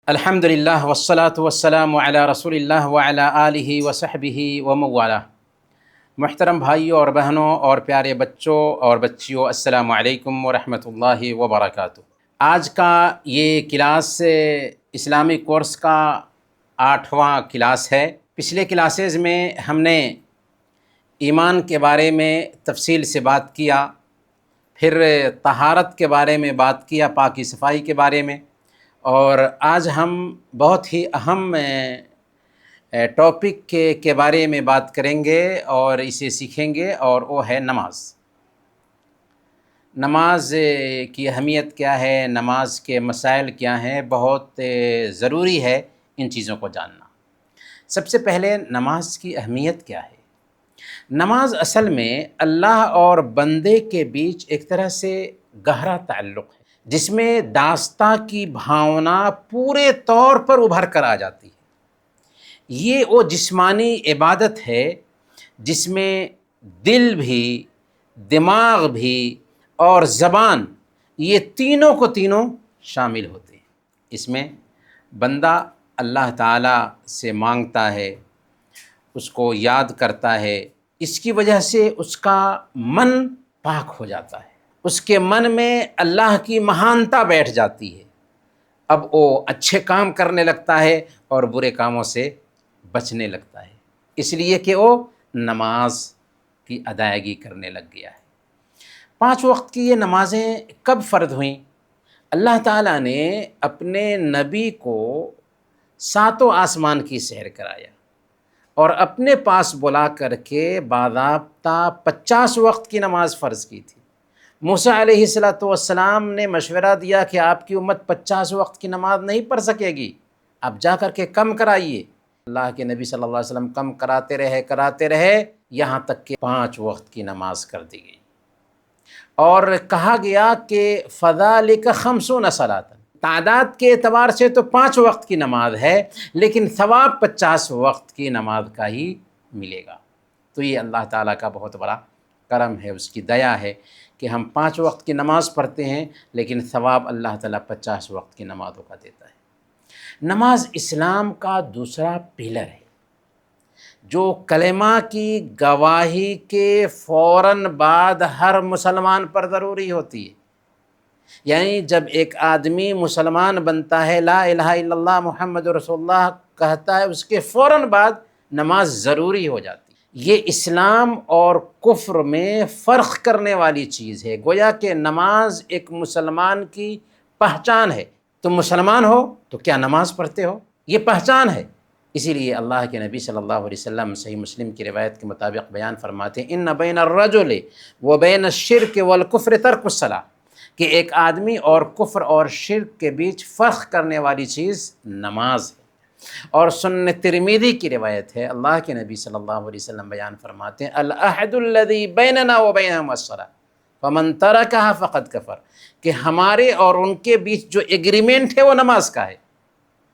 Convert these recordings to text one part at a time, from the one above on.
الحمدللہ والصلاة والسلام علی رسول اللہ وعلی آلہ وصحبہ وموالا۔ محترم بھائیوں اور بہنوں اور پیارے بچوں اور بچیوں، السلام علیکم ورحمۃ اللہ وبرکاتہ۔ آج کا یہ کلاس اسلامی کورس کا 8واں کلاس ہے۔ پچھلے کلاسز میں ہم نے ایمان کے بارے میں تفصیل سے بات کیا، پھر طہارت کے بارے میں بات کیا، پاکی صفائی کے بارے میں، اور آج ہم بہت ہی اہم ٹاپک کے بارے میں بات کریں گے اور اسے سیکھیں گے، اور وہ ہے نماز۔ نماز کی اہمیت کیا ہے، نماز کے مسائل کیا ہیں، بہت ضروری ہے ان چیزوں کو جاننا۔ سب سے پہلے نماز کی اہمیت کیا ہے؟ نماز اصل میں اللہ اور بندے کے بیچ ایک طرح سے گہرا تعلق ہے، جس میں داستہ کی بھاونا پورے طور پر ابھر کر آ جاتی ہے۔ یہ وہ جسمانی عبادت ہے جس میں دل بھی، دماغ بھی اور زبان، یہ تینوں کو تینوں شامل ہوتے ہیں۔ اس میں بندہ اللہ تعالیٰ سے مانگتا ہے، اس کو یاد کرتا ہے، اس کی وجہ سے اس کا من پاک ہو جاتا ہے، اس کے من میں اللہ کی مہانتا بیٹھ جاتی ہے۔ اب وہ اچھے کام کرنے لگتا ہے اور برے کاموں سے بچنے لگتا ہے، اس لیے کہ وہ نماز کی ادائیگی کرنے لگ گیا ہے۔ 5 وقت کی یہ نمازیں کب فرض ہوئیں؟ اللہ تعالیٰ نے اپنے نبی کو 7 آسمان کی سیر کرایا اور اپنے پاس بلا کر کے باضابطہ 50 وقت کی نماز فرض کی تھی۔ موسیٰ علیہ السلام نے مشورہ دیا کہ آپ کی امت 50 وقت کی نماز نہیں پڑھ سکے گی، آپ جا کر کے کم کرائیے۔ اللہ کے نبی صلی اللہ علیہ وسلم کم کراتے رہے یہاں تک کہ 5 وقت کی نماز کر دی گئی، اور کہا گیا کہ فَذَلِكَ 50 صلاۃ، تعداد کے اعتبار سے تو 5 وقت کی نماز ہے، لیکن ثواب 50 وقت کی نماز کا ہی ملے گا۔ تو یہ اللہ تعالیٰ کا بہت بڑا کرم ہے، اس کی دیا ہے کہ ہم 5 وقت کی نماز پڑھتے ہیں، لیکن ثواب اللہ تعالیٰ 50 وقت کی نمازوں کا دیتا ہے۔ نماز اسلام کا دوسرا پلر ہے، جو کلمہ کی گواہی کے فوراً بعد ہر مسلمان پر ضروری ہوتی ہے۔ یعنی جب ایک آدمی مسلمان بنتا ہے، لا الہ الا اللہ محمد رسول اللہ کہتا ہے، اس کے فوراً بعد نماز ضروری ہو جاتی ہے۔ یہ اسلام اور کفر میں فرق کرنے والی چیز ہے، گویا کہ نماز ایک مسلمان کی پہچان ہے۔ تم مسلمان ہو تو کیا نماز پڑھتے ہو، یہ پہچان ہے۔ اسی لیے اللہ کے نبی صلی اللہ علیہ وسلم صحیح مسلم کی روایت کے مطابق بیان فرماتے ہیں، ان بین الرجل وبین الشرک والکفر ترک الصلاۃ، کہ ایک آدمی اور کفر اور شرک کے بیچ فرق کرنے والی چیز نماز ہے۔ اور سنن ترمذی کی روایت ہے، اللہ کے نبی صلی اللہ علیہ وسلم بیان فرماتے ہیں، العہد الذی بیننا وبینہم الصلاۃ فمن ترکہا فقد کفر، کہ ہمارے اور ان کے بیچ جو ایگریمنٹ ہے وہ نماز کا ہے۔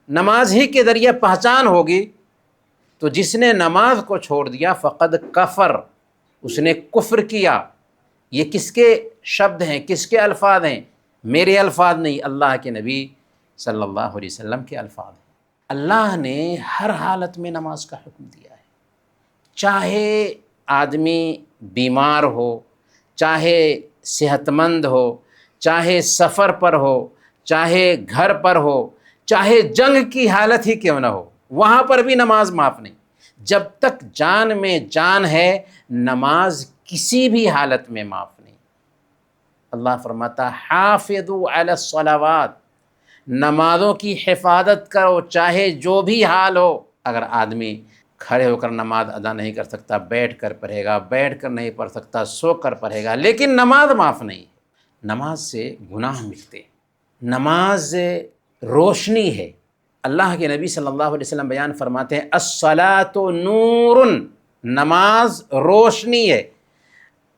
نماز ہی کے ذریعے پہچان ہوگی، تو جس نے نماز کو چھوڑ دیا فقد کفر، اس نے کفر کیا۔ یہ کس کے شبد ہیں، کس کے الفاظ ہیں؟ میرے الفاظ نہیں، اللہ کے نبی صلی اللہ علیہ وسلم کے الفاظ ہیں۔ اللہ نے ہر حالت میں نماز کا حکم دیا ہے، چاہے آدمی بیمار ہو، چاہے صحت مند ہو، چاہے سفر پر ہو، چاہے گھر پر ہو، چاہے جنگ کی حالت ہی کیوں نہ ہو، وہاں پر بھی نماز معاف نہیں۔ جب تک جان میں جان ہے، نماز کسی بھی حالت میں معاف نہیں۔ اللہ فرماتا حافظوا علی الصلوات، نمازوں کی حفاظت کرو چاہے جو بھی حال ہو۔ اگر آدمی کھڑے ہو کر نماز ادا نہیں کر سکتا، بیٹھ کر پڑھے گا، بیٹھ کر نہیں پڑھ سکتا، سو کر پڑھے گا، لیکن نماز معاف نہیں ہے۔ نماز سے گناہ ملتے، نماز روشنی ہے۔ اللہ کے نبی صلی اللہ علیہ وسلم بیان فرماتے ہیں، الصلاۃ نور، نماز روشنی ہے۔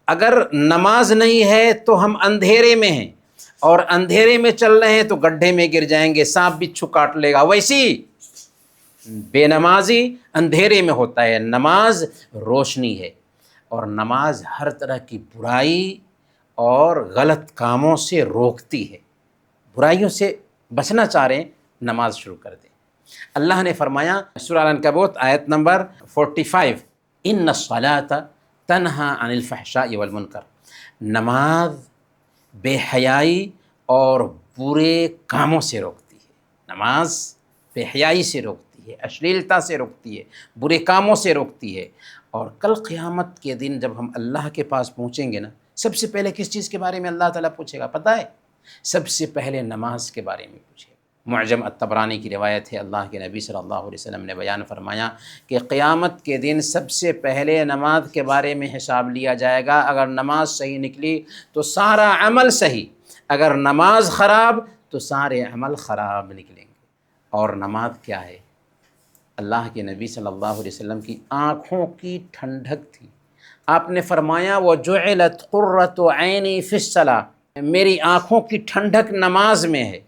اگر نماز نہیں ہے تو ہم اندھیرے میں ہیں، اور اندھیرے میں چل رہے ہیں تو گڈھے میں گر جائیں گے، سانپ بچھو کاٹ لے گا۔ ویسی بے نمازی اندھیرے میں ہوتا ہے، نماز روشنی ہے، اور نماز ہر طرح کی برائی اور غلط کاموں سے روکتی ہے۔ برائیوں سے بچنا چاہ رہے ہیں نماز شروع کر دیں۔ اللہ نے فرمایا سورہ العنکبوت آیت نمبر 45، ان الصلاۃ تنہا عن الفحشاء والمنکر، نماز بے حیائی اور برے کاموں سے روکتی ہے۔ نماز بے حیائی سے روکتی ہے، اشلیلتا سے روکتی ہے، برے کاموں سے روکتی ہے۔ اور کل قیامت کے دن جب ہم اللہ کے پاس پہنچیں گے نا، سب سے پہلے کس چیز کے بارے میں اللہ تعالیٰ پوچھے گا پتہ ہے؟ سب سے پہلے نماز کے بارے میں پوچھے گا۔ معجم الطبرانی کی روایت ہے، اللہ کے نبی صلی اللہ علیہ وسلم نے بیان فرمایا کہ قیامت کے دن سب سے پہلے نماز کے بارے میں حساب لیا جائے گا۔ اگر نماز صحیح نکلی تو سارا عمل صحیح، اگر نماز خراب تو سارے عمل خراب نکلیں گے۔ اور نماز کیا ہے؟ اللہ کے نبی صلی اللہ علیہ وسلم کی آنکھوں کی ٹھنڈک تھی۔ آپ نے فرمایا وَجُعِلَتْ قُرَّةُ عَيْنِي فِي الصَّلَاةِ، میری آنکھوں کی ٹھنڈک نماز میں ہے۔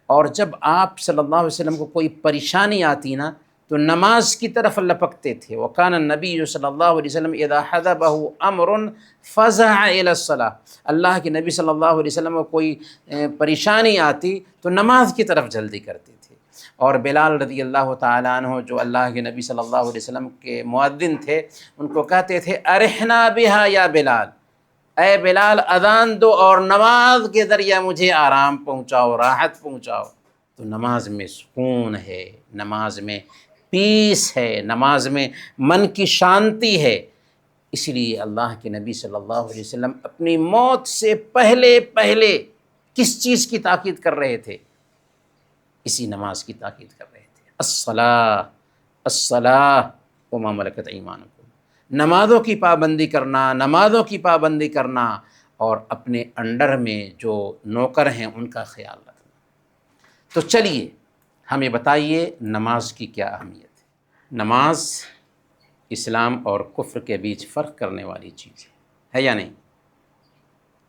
اور جب آپ صلی اللہ علیہ وسلم کو کوئی پریشانی آتی نا تو نماز کی طرف لپکتے تھے۔ وَكَانَ النَّبِيُّ صلی اللہ علیہ وسلم اِذَا حَضَبَهُ أَمْرٌ فَزَعَ إِلَى الصَّلَاةِ، اللہ کے نبی صلی اللہ علیہ وسلم کو کوئی پریشانی آتی تو نماز کی طرف جلدی کرتے تھے۔ اور بلال رضی اللہ تعالیٰ عنہ جو اللہ کے نبی صلی اللہ علیہ وسلم کے مؤذن تھے، ان کو کہتے تھے ارحنا بہا یا بلال، اے بلال اذان دو اور نماز کے ذریعہ مجھے آرام پہنچاؤ، راحت پہنچاؤ۔ تو نماز میں سکون ہے، نماز میں پیس ہے، نماز میں من کی شانتی ہے۔ اس لیے اللہ کے نبی صلی اللہ علیہ وسلم اپنی موت سے پہلے کس چیز کی تاکید کر رہے تھے؟ اسی نماز کی تاکید کر رہے تھے، الصلاۃ الصلاۃ وما ملکت ایمانکم، نمازوں کی پابندی کرنا، نمازوں کی پابندی کرنا، اور اپنے انڈر میں جو نوکر ہیں ان کا خیال رکھنا۔ تو چلیے ہمیں بتائیے نماز کی کیا اہمیت ہے؟ نماز اسلام اور کفر کے بیچ فرق کرنے والی چیز ہے یا نہیں؟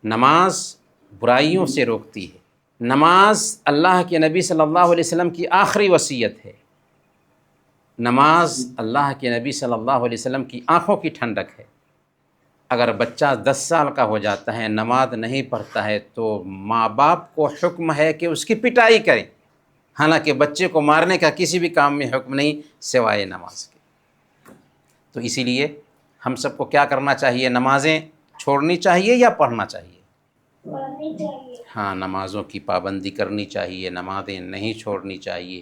نماز برائیوں سے روکتی ہے، نماز اللہ کے نبی صلی اللہ علیہ وسلم کی آخری وصیت ہے، نماز اللہ کے نبی صلی اللہ علیہ وسلم کی آنکھوں کی ٹھنڈک ہے۔ اگر بچہ 10 سال کا ہو جاتا ہے نماز نہیں پڑھتا ہے تو ماں باپ کو حکم ہے کہ اس کی پٹائی کریں، حالانکہ بچے کو مارنے کا کسی بھی کام میں حکم نہیں سوائے نماز کے۔ تو اسی لیے ہم سب کو کیا کرنا چاہیے؟ نمازیں چھوڑنی چاہیے یا پڑھنا چاہیے؟ پڑھنی چاہیے۔ ہاں، نمازوں کی پابندی کرنی چاہیے، نمازیں نہیں چھوڑنی چاہیے۔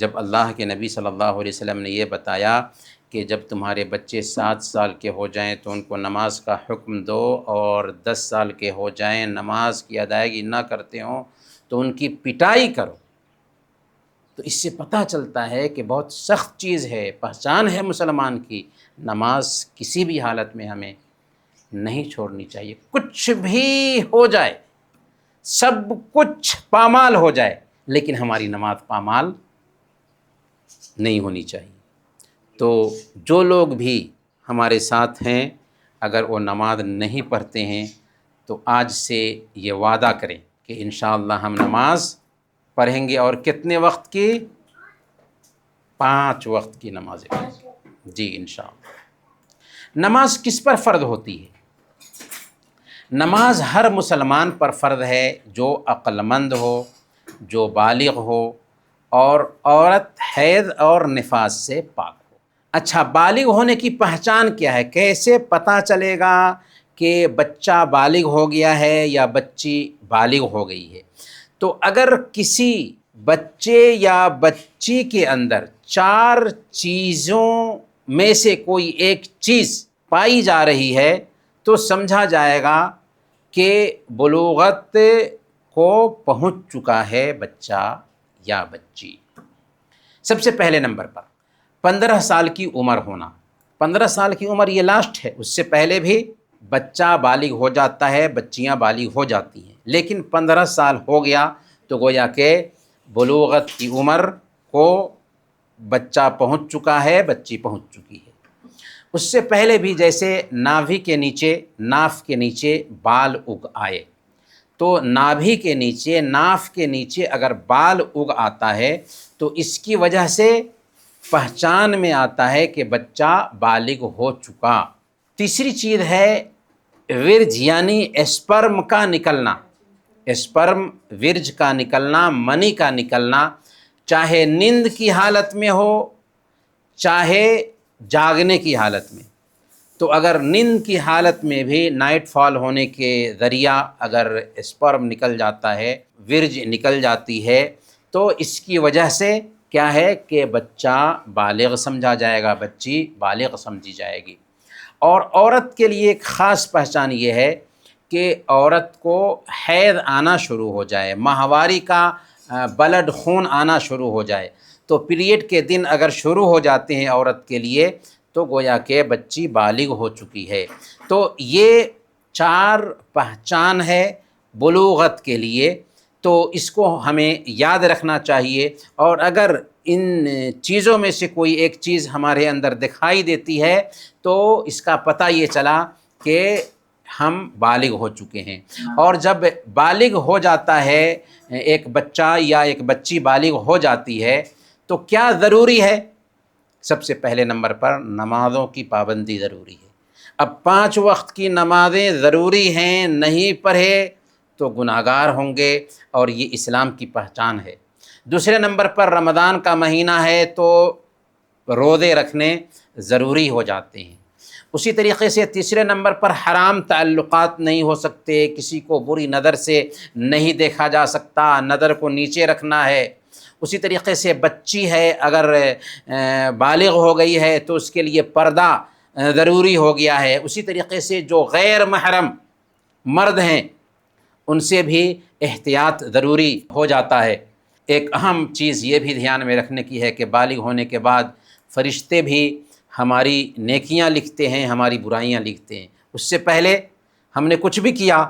جب اللہ کے نبی صلی اللہ علیہ وسلم نے یہ بتایا کہ جب تمہارے بچے 7 سال کے ہو جائیں تو ان کو نماز کا حکم دو، اور 10 سال کے ہو جائیں نماز کی ادائیگی نہ کرتے ہوں تو ان کی پٹائی کرو، تو اس سے پتہ چلتا ہے کہ بہت سخت چیز ہے، پہچان ہے مسلمان کی۔ نماز کسی بھی حالت میں ہمیں نہیں چھوڑنی چاہیے، کچھ بھی ہو جائے، سب کچھ پامال ہو جائے، لیکن ہماری نماز پامال نہیں ہونی چاہیے۔ تو جو لوگ بھی ہمارے ساتھ ہیں اگر وہ نماز نہیں پڑھتے ہیں تو آج سے یہ وعدہ کریں کہ انشاءاللہ ہم نماز پڑھیں گے، اور کتنے وقت کی؟ 5 وقت کی نمازیں پڑھیں۔ جی انشاءاللہ۔ نماز کس پر فرض ہوتی ہے؟ نماز ہر مسلمان پر فرض ہے جو عقل مند ہو، جو بالغ ہو، اور عورت حیض اور نفاس سے پاک ہو۔ اچھا، بالغ ہونے کی پہچان کیا ہے؟ کیسے پتہ چلے گا کہ بچہ بالغ ہو گیا ہے یا بچی بالغ ہو گئی ہے؟ تو اگر کسی بچے یا بچی کے اندر 4 چیزوں میں سے کوئی ایک چیز پائی جا رہی ہے تو سمجھا جائے گا کہ بلوغت کو پہنچ چکا ہے بچہ یا بچی۔ سب سے پہلے نمبر پر 15 سال کی عمر ہونا۔ 15 سال کی عمر یہ لاسٹ ہے، اس سے پہلے بھی بچہ بالغ ہو جاتا ہے، بچیاں بالغ ہو جاتی ہیں، لیکن 15 سال ہو گیا تو گویا کہ بلوغت کی عمر کو بچہ پہنچ چکا ہے، بچی پہنچ چکی ہے۔ اس سے پہلے بھی جیسے ناভی کے نیچے، ناف کے نیچے بال اگ آئے، تو نابھی کے نیچے، ناف کے نیچے اگر بال اگ آتا ہے تو اس کی وجہ سے پہچان میں آتا ہے کہ بچہ بالغ ہو چکا۔ تیسری چیز ہے ورج، یعنی اسپرم کا نکلنا، اسپرم ورج کا نکلنا، منی کا نکلنا۔ چاہے نیند کی حالت میں ہو چاہے جاگنے کی حالت میں۔ تو اگر نیند کی حالت میں بھی نائٹ فال ہونے کے ذریعہ اگر اسپرم نکل جاتا ہے، ورج نکل جاتی ہے، تو اس کی وجہ سے کیا ہے کہ بچہ بالغ سمجھا جائے گا، بچی بالغ سمجھی جائے گی۔ اور عورت کے لیے ایک خاص پہچان یہ ہے کہ عورت کو حیض آنا شروع ہو جائے، ماہواری کا بلڈ خون آنا شروع ہو جائے، تو پیریڈ کے دن اگر شروع ہو جاتے ہیں عورت کے لیے تو گویا کہ بچی بالغ ہو چکی ہے۔ تو یہ 4 پہچان ہے بلوغت کے لیے، تو اس کو ہمیں یاد رکھنا چاہیے۔ اور اگر ان چیزوں میں سے کوئی ایک چیز ہمارے اندر دکھائی دیتی ہے تو اس کا پتہ یہ چلا کہ ہم بالغ ہو چکے ہیں۔ اور جب بالغ ہو جاتا ہے ایک بچہ یا ایک بچی بالغ ہو جاتی ہے تو کیا ضروری ہے؟ سب سے پہلے نمبر پر نمازوں کی پابندی ضروری ہے۔ اب 5 وقت کی نمازیں ضروری ہیں، نہیں پڑھے تو گناہگار ہوں گے، اور یہ اسلام کی پہچان ہے۔ دوسرے نمبر پر رمضان کا مہینہ ہے تو روزے رکھنے ضروری ہو جاتے ہیں۔ اسی طریقے سے تیسرے نمبر پر حرام تعلقات نہیں ہو سکتے، کسی کو بری نظر سے نہیں دیکھا جا سکتا، نظر کو نیچے رکھنا ہے۔ اسی طریقے سے بچی ہے اگر بالغ ہو گئی ہے تو اس کے لیے پردہ ضروری ہو گیا ہے۔ اسی طریقے سے جو غیر محرم مرد ہیں ان سے بھی احتیاط ضروری ہو جاتا ہے۔ ایک اہم چیز یہ بھی دھیان میں رکھنے کی ہے کہ بالغ ہونے کے بعد فرشتے بھی ہماری نیکیاں لکھتے ہیں، ہماری برائیاں لکھتے ہیں۔ اس سے پہلے ہم نے کچھ بھی کیا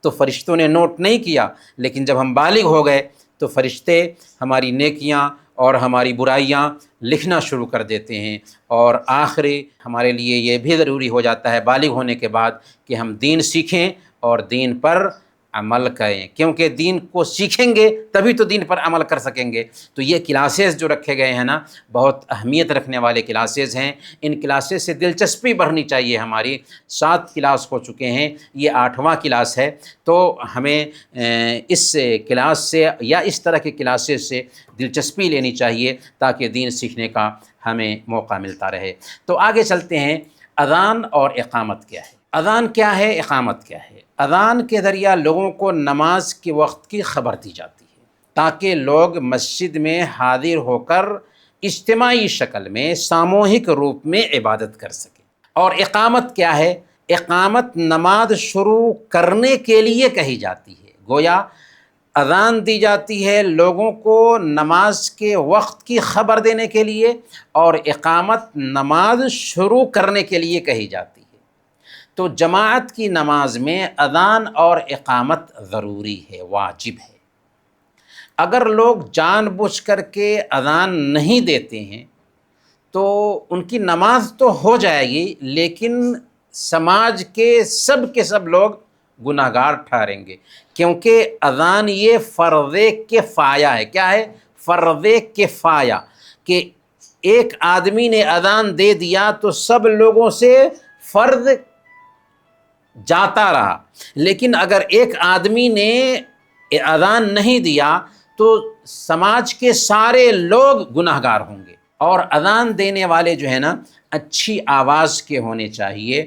تو فرشتوں نے نوٹ نہیں کیا، لیکن جب ہم بالغ ہو گئے تو فرشتے ہماری نیکیاں اور ہماری برائیاں لکھنا شروع کر دیتے ہیں۔ اور آخری ہمارے لیے یہ بھی ضروری ہو جاتا ہے بالغ ہونے کے بعد کہ ہم دین سیکھیں اور دین پر عمل کریں، کیونکہ دین کو سیکھیں گے تبھی تو دین پر عمل کر سکیں گے۔ تو یہ کلاسز جو رکھے گئے ہیں نا، بہت اہمیت رکھنے والے کلاسز ہیں۔ ان کلاسز سے دلچسپی بڑھنی چاہیے ہماری۔ 7 کلاس ہو چکے ہیں، یہ 8واں کلاس ہے، تو ہمیں اس کلاس سے یا اس طرح کے کلاسز سے دلچسپی لینی چاہیے تاکہ دین سیکھنے کا ہمیں موقع ملتا رہے۔ تو آگے چلتے ہیں، اذان اور اقامت کیا ہے؟ اذان کیا ہے، اقامت کیا ہے؟ اذان کے ذریعہ لوگوں کو نماز کے وقت کی خبر دی جاتی ہے تاکہ لوگ مسجد میں حاضر ہو کر اجتماعی شکل میں ساموہک روپ میں عبادت کر سکیں۔ اور اقامت کیا ہے؟ اقامت نماز شروع کرنے کے لیے کہی جاتی ہے، گویا اذان دی جاتی ہے لوگوں کو نماز کے وقت کی خبر دینے کے لیے، اور اقامت نماز شروع کرنے کے لیے کہی جاتی ہے۔ تو جماعت کی نماز میں اذان اور اقامت ضروری ہے، واجب ہے۔ اگر لوگ جان بوجھ کر کے اذان نہیں دیتے ہیں تو ان کی نماز تو ہو جائے گی، لیکن سماج کے سب لوگ گناہگار ٹھہریں گے، کیونکہ اذان یہ فرض کفایہ ہے۔ کیا ہے؟ فرض کفایہ، کہ ایک آدمی نے اذان دے دیا تو سب لوگوں سے فرض جاتا رہا، لیکن اگر ایک آدمی نے اذان نہیں دیا تو سماج کے سارے لوگ گناہگار ہوں گے۔ اور اذان دینے والے جو ہے نا، اچھی آواز کے ہونے چاہیے،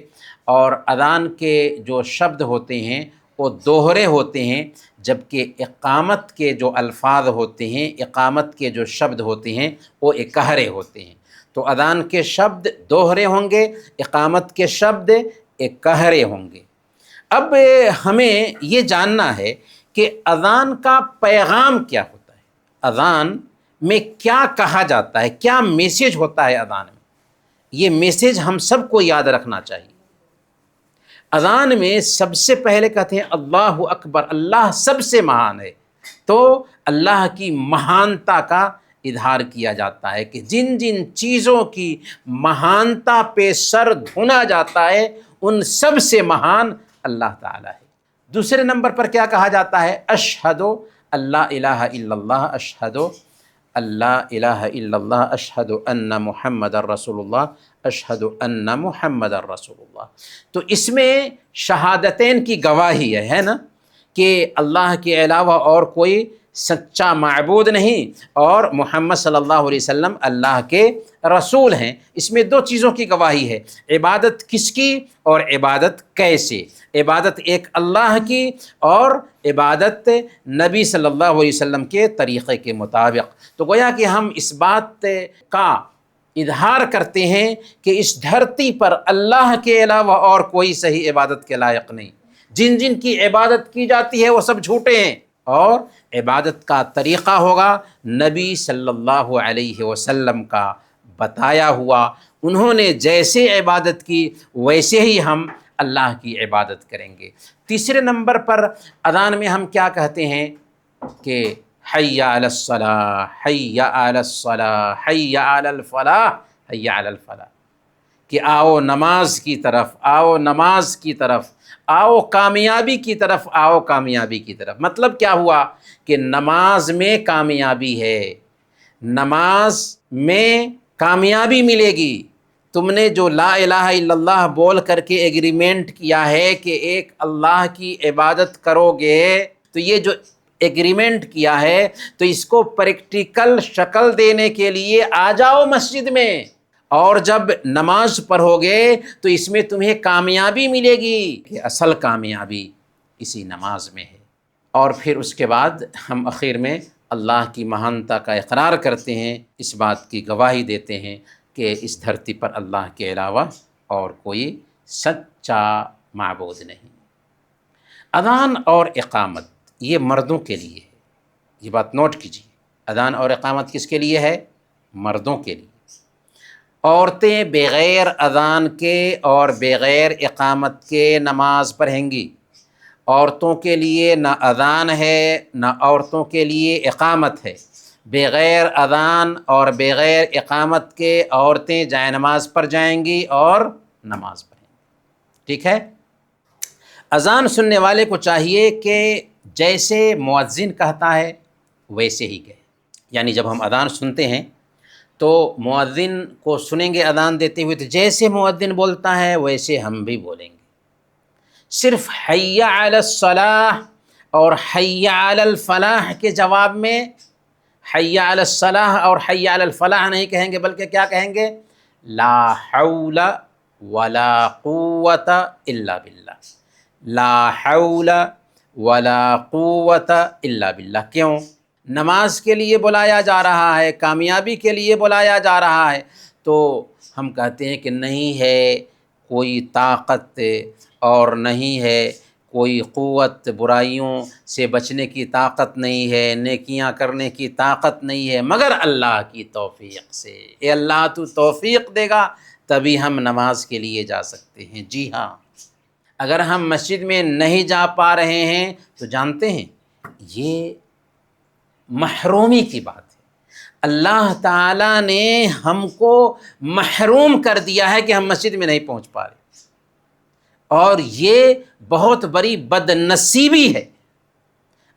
اور اذان کے جو شبد ہوتے ہیں وہ دوہرے ہوتے ہیں، جبکہ اقامت کے جو الفاظ ہوتے ہیں، اقامت کے جو شبد ہوتے ہیں وہ اکہرے ہوتے ہیں۔ تو اذان کے شبد دوہرے ہوں گے، اقامت کے شبد اکہرے ہوں گے۔ اب ہمیں یہ جاننا ہے کہ اذان کا پیغام کیا ہوتا ہے، اذان میں کیا کہا جاتا ہے، کیا میسیج ہوتا ہے اذان میں۔ یہ میسیج ہم سب کو یاد رکھنا چاہیے۔ اذان میں سب سے پہلے کہتے ہیں اللہ اکبر، اللہ سب سے مہان ہے، تو اللہ کی مہانتا کا اظہار کیا جاتا ہے کہ جن جن چیزوں کی مہانتا پہ سر دھنا جاتا ہے ان سب سے مہان اللہ تعالیٰ ہے۔ دوسرے نمبر پر کیا کہا جاتا ہے؟ اشہد اللہ الہ الا اللہ، اشہد اللہ الہ الا اللہ، اشہد ان محمد الرسول اللہ، اشہد ان محمد الرسول اللہ۔ تو اس میں شہادتین کی گواہی ہے نا، کہ اللہ کے علاوہ اور کوئی سچا معبود نہیں اور محمد صلی اللہ علیہ وسلم اللہ کے رسول ہیں۔ اس میں دو چیزوں کی گواہی ہے، عبادت کس کی اور عبادت کیسے۔ عبادت ایک اللہ کی اور عبادت نبی صلی اللہ علیہ وسلم کے طریقے کے مطابق۔ تو گویا کہ ہم اس بات کا اظہار کرتے ہیں کہ اس دھرتی پر اللہ کے علاوہ اور کوئی صحیح عبادت کے لائق نہیں۔ جن جن کی عبادت کی جاتی ہے وہ سب جھوٹے ہیں، اور عبادت کا طریقہ ہوگا نبی صلی اللہ علیہ وسلم کا بتایا ہوا۔ انہوں نے جیسے عبادت کی ویسے ہی ہم اللہ کی عبادت کریں گے۔ تیسرے نمبر پر اذان میں ہم کیا کہتے ہیں کہ حی علی الصلاۃ، حی علی الصلاۃ، حی علی الفلاح، حی علی الفلاح، کہ آؤ نماز کی طرف، آؤ نماز کی طرف، آؤ کامیابی کی طرف، آؤ کامیابی کی طرف۔ مطلب کیا ہوا کہ نماز میں کامیابی ہے، نماز میں کامیابی ملے گی۔ تم نے جو لا الہ الا اللہ بول کر کے ایگریمنٹ کیا ہے کہ ایک اللہ کی عبادت کرو گے، تو یہ جو ایگریمنٹ کیا ہے تو اس کو پریکٹیکل شکل دینے کے لیے آ جاؤ مسجد میں، اور جب نماز پڑھو گے تو اس میں تمہیں کامیابی ملے گی، کہ اصل کامیابی اسی نماز میں ہے۔ اور پھر اس کے بعد ہم آخر میں اللہ کی مہانتا کا اقرار کرتے ہیں، اس بات کی گواہی دیتے ہیں کہ اس دھرتی پر اللہ کے علاوہ اور کوئی سچا معبود نہیں۔ اذان اور اقامت یہ مردوں کے لیے ہے، یہ بات نوٹ کیجیے۔ اذان اور اقامت کس کے لیے ہے؟ مردوں کے لیے۔ عورتیں بغیر اذان کے اور بغیر اقامت کے نماز پڑھیں گی۔ عورتوں کے لیے نہ اذان ہے نہ عورتوں کے لیے اقامت ہے۔ بغیر اذان اور بغیر اقامت کے عورتیں جائے نماز پر جائیں گی اور نماز پڑھیں گی، ٹھیک ہے؟ اذان سننے والے کو چاہیے کہ جیسے مؤذن کہتا ہے ویسے ہی کہے، یعنی جب ہم اذان سنتے ہیں تو مؤذن کو سنیں گے اذان دیتے ہوئے، تو جیسے مؤذن بولتا ہے ویسے ہم بھی بولیں گے۔ صرف حی علی الصلاح اور حی علی الفلاح کے جواب میں حی علی الصلاح اور حی علی الفلاح نہیں کہیں گے، بلکہ کیا کہیں گے؟ لا حول ولا قوت الا باللہ، لا حول ولا قوت الا باللہ۔ کیوں؟ نماز کے لیے بلایا جا رہا ہے، کامیابی کے لیے بلایا جا رہا ہے، تو ہم کہتے ہیں کہ نہیں ہے کوئی طاقت اور نہیں ہے کوئی قوت، برائیوں سے بچنے کی طاقت نہیں ہے، نیکیاں کرنے کی طاقت نہیں ہے، مگر اللہ کی توفیق سے۔ اے اللہ تو توفیق دے گا تبھی ہم نماز کے لیے جا سکتے ہیں۔ جی ہاں، اگر ہم مسجد میں نہیں جا پا رہے ہیں تو جانتے ہیں یہ محرومی کی بات ہے۔ اللہ تعالیٰ نے ہم کو محروم کر دیا ہے کہ ہم مسجد میں نہیں پہنچ پا رہے، اور یہ بہت بڑی بد نصیبی ہے۔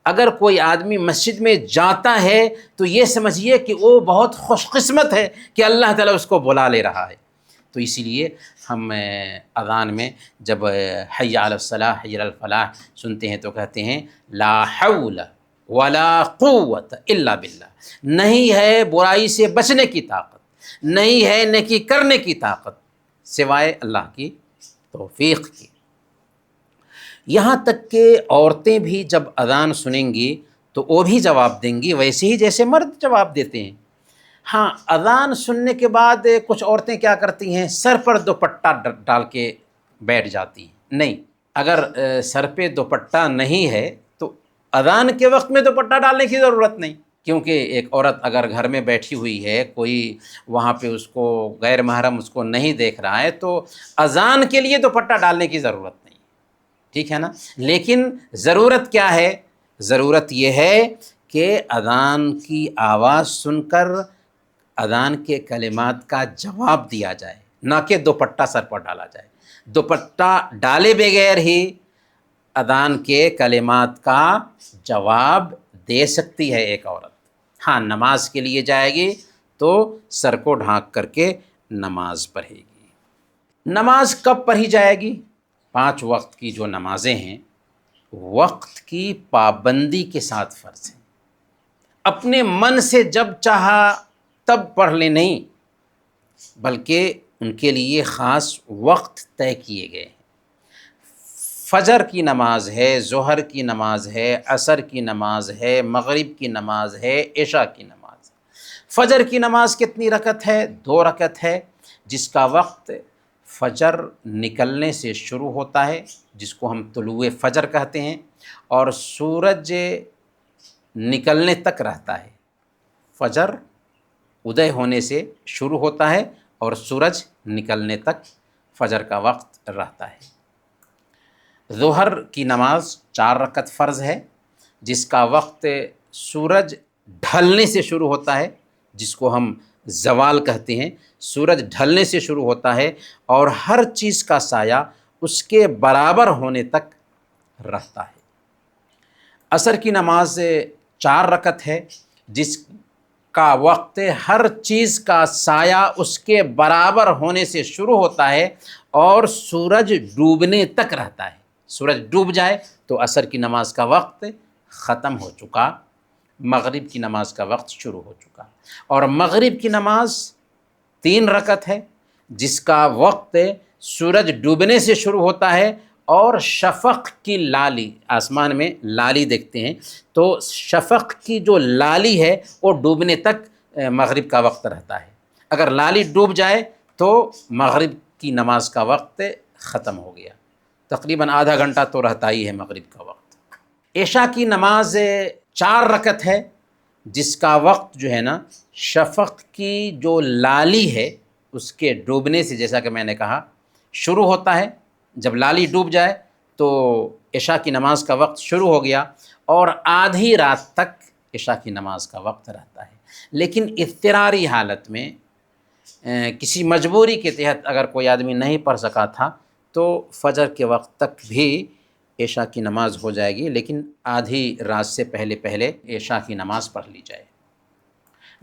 اگر کوئی آدمی مسجد میں جاتا ہے تو یہ سمجھیے کہ وہ بہت خوش قسمت ہے کہ اللہ تعالیٰ اس کو بلا لے رہا ہے۔ تو اسی لیے ہم اذان میں جب حی علی الصلاح حی علی الفلاح سنتے ہیں تو کہتے ہیں لا حول ولا قوت الا باللہ، نہیں ہے برائی سے بچنے کی طاقت، نہیں ہے نیکی کرنے کی طاقت سوائے اللہ کی توفیق کی۔ یہاں تک کہ عورتیں بھی جب اذان سنیں گی تو وہ بھی جواب دیں گی ویسے ہی جیسے مرد جواب دیتے ہیں۔ ہاں، اذان سننے کے بعد کچھ عورتیں کیا کرتی ہیں، سر پر دوپٹہ ڈال کے بیٹھ جاتی ہیں۔ نہیں، اگر سر پہ دوپٹہ نہیں ہے تو اذان کے وقت میں دوپٹہ ڈالنے کی ضرورت نہیں، کیونکہ ایک عورت اگر گھر میں بیٹھی ہوئی ہے، کوئی وہاں پہ اس کو غیر محرم اس کو نہیں دیکھ رہا ہے، تو اذان کے لیے دوپٹہ ڈالنے کی ضرورت نہیں، ٹھیک ہے نا؟ لیکن ضرورت کیا ہے؟ ضرورت یہ ہے کہ اذان کی آواز سن کر اذان کے کلمات کا جواب دیا جائے، نہ کہ دوپٹہ سر پر ڈالا جائے۔ دوپٹہ ڈالے بغیر ہی اذان کے کلمات کا جواب دے سکتی ہے ایک عورت۔ ہاں، نماز کے لیے جائے گی تو سر کو ڈھانک کر کے نماز پڑھے گی۔ نماز کب پڑھی جائے گی؟ 5 وقت کی جو نمازیں ہیں وقت کی پابندی کے ساتھ فرض ہیں۔ اپنے من سے جب چاہا تب پڑھ لیں نہیں، بلکہ ان کے لیے خاص وقت طے کیے گئے ہیں۔ فجر کی نماز ہے، ظہر کی نماز ہے، عصر کی نماز ہے، مغرب کی نماز ہے، عشاء کی نماز ہے۔ فجر کی نماز کتنی رکعت ہے؟ 2 رکعت ہے، جس کا وقت فجر نکلنے سے شروع ہوتا ہے، جس کو ہم طلوع فجر کہتے ہیں، اور سورج نکلنے تک رہتا ہے۔ فجر ادے ہونے سے شروع ہوتا ہے اور سورج نکلنے تک فجر کا وقت رہتا ہے۔ ظہر کی نماز 4 رکعت فرض ہے، جس کا وقت سورج ڈھلنے سے شروع ہوتا ہے، جس کو ہم زوال کہتے ہیں۔ سورج ڈھلنے سے شروع ہوتا ہے اور ہر چیز کا سایہ اس کے برابر ہونے تک رہتا ہے۔ عصر کی نماز 4 رکعت ہے، جس کا وقت ہر چیز کا سایہ اس کے برابر ہونے سے شروع ہوتا ہے اور سورج ڈوبنے تک رہتا ہے۔ سورج ڈوب جائے تو عصر کی نماز کا وقت ختم ہو چکا، مغرب کی نماز کا وقت شروع ہو چکا۔ اور مغرب کی نماز 3 رکعت ہے، جس کا وقت سورج ڈوبنے سے شروع ہوتا ہے اور شفق کی لالی، آسمان میں لالی دیکھتے ہیں تو شفق کی جو لالی ہے وہ ڈوبنے تک مغرب کا وقت رہتا ہے۔ اگر لالی ڈوب جائے تو مغرب کی نماز کا وقت ختم ہو گیا، تقریباً آدھا گھنٹہ تو رہتا ہی ہے مغرب کا وقت۔ عشاء کی نماز 4 رکعت ہے، جس کا وقت جو ہے نا شفق کی جو لالی ہے اس کے ڈوبنے سے، جیسا کہ میں نے کہا، شروع ہوتا ہے۔ جب لالی ڈوب جائے تو عشاء کی نماز کا وقت شروع ہو گیا اور آدھی رات تک عشاء کی نماز کا وقت رہتا ہے۔ لیکن اضطراری حالت میں کسی مجبوری کے تحت اگر کوئی آدمی نہیں پڑھ سکا تھا تو فجر کے وقت تک بھی عشاء کی نماز ہو جائے گی، لیکن آدھی رات سے پہلے پہلے عشاء کی نماز پڑھ لی جائے۔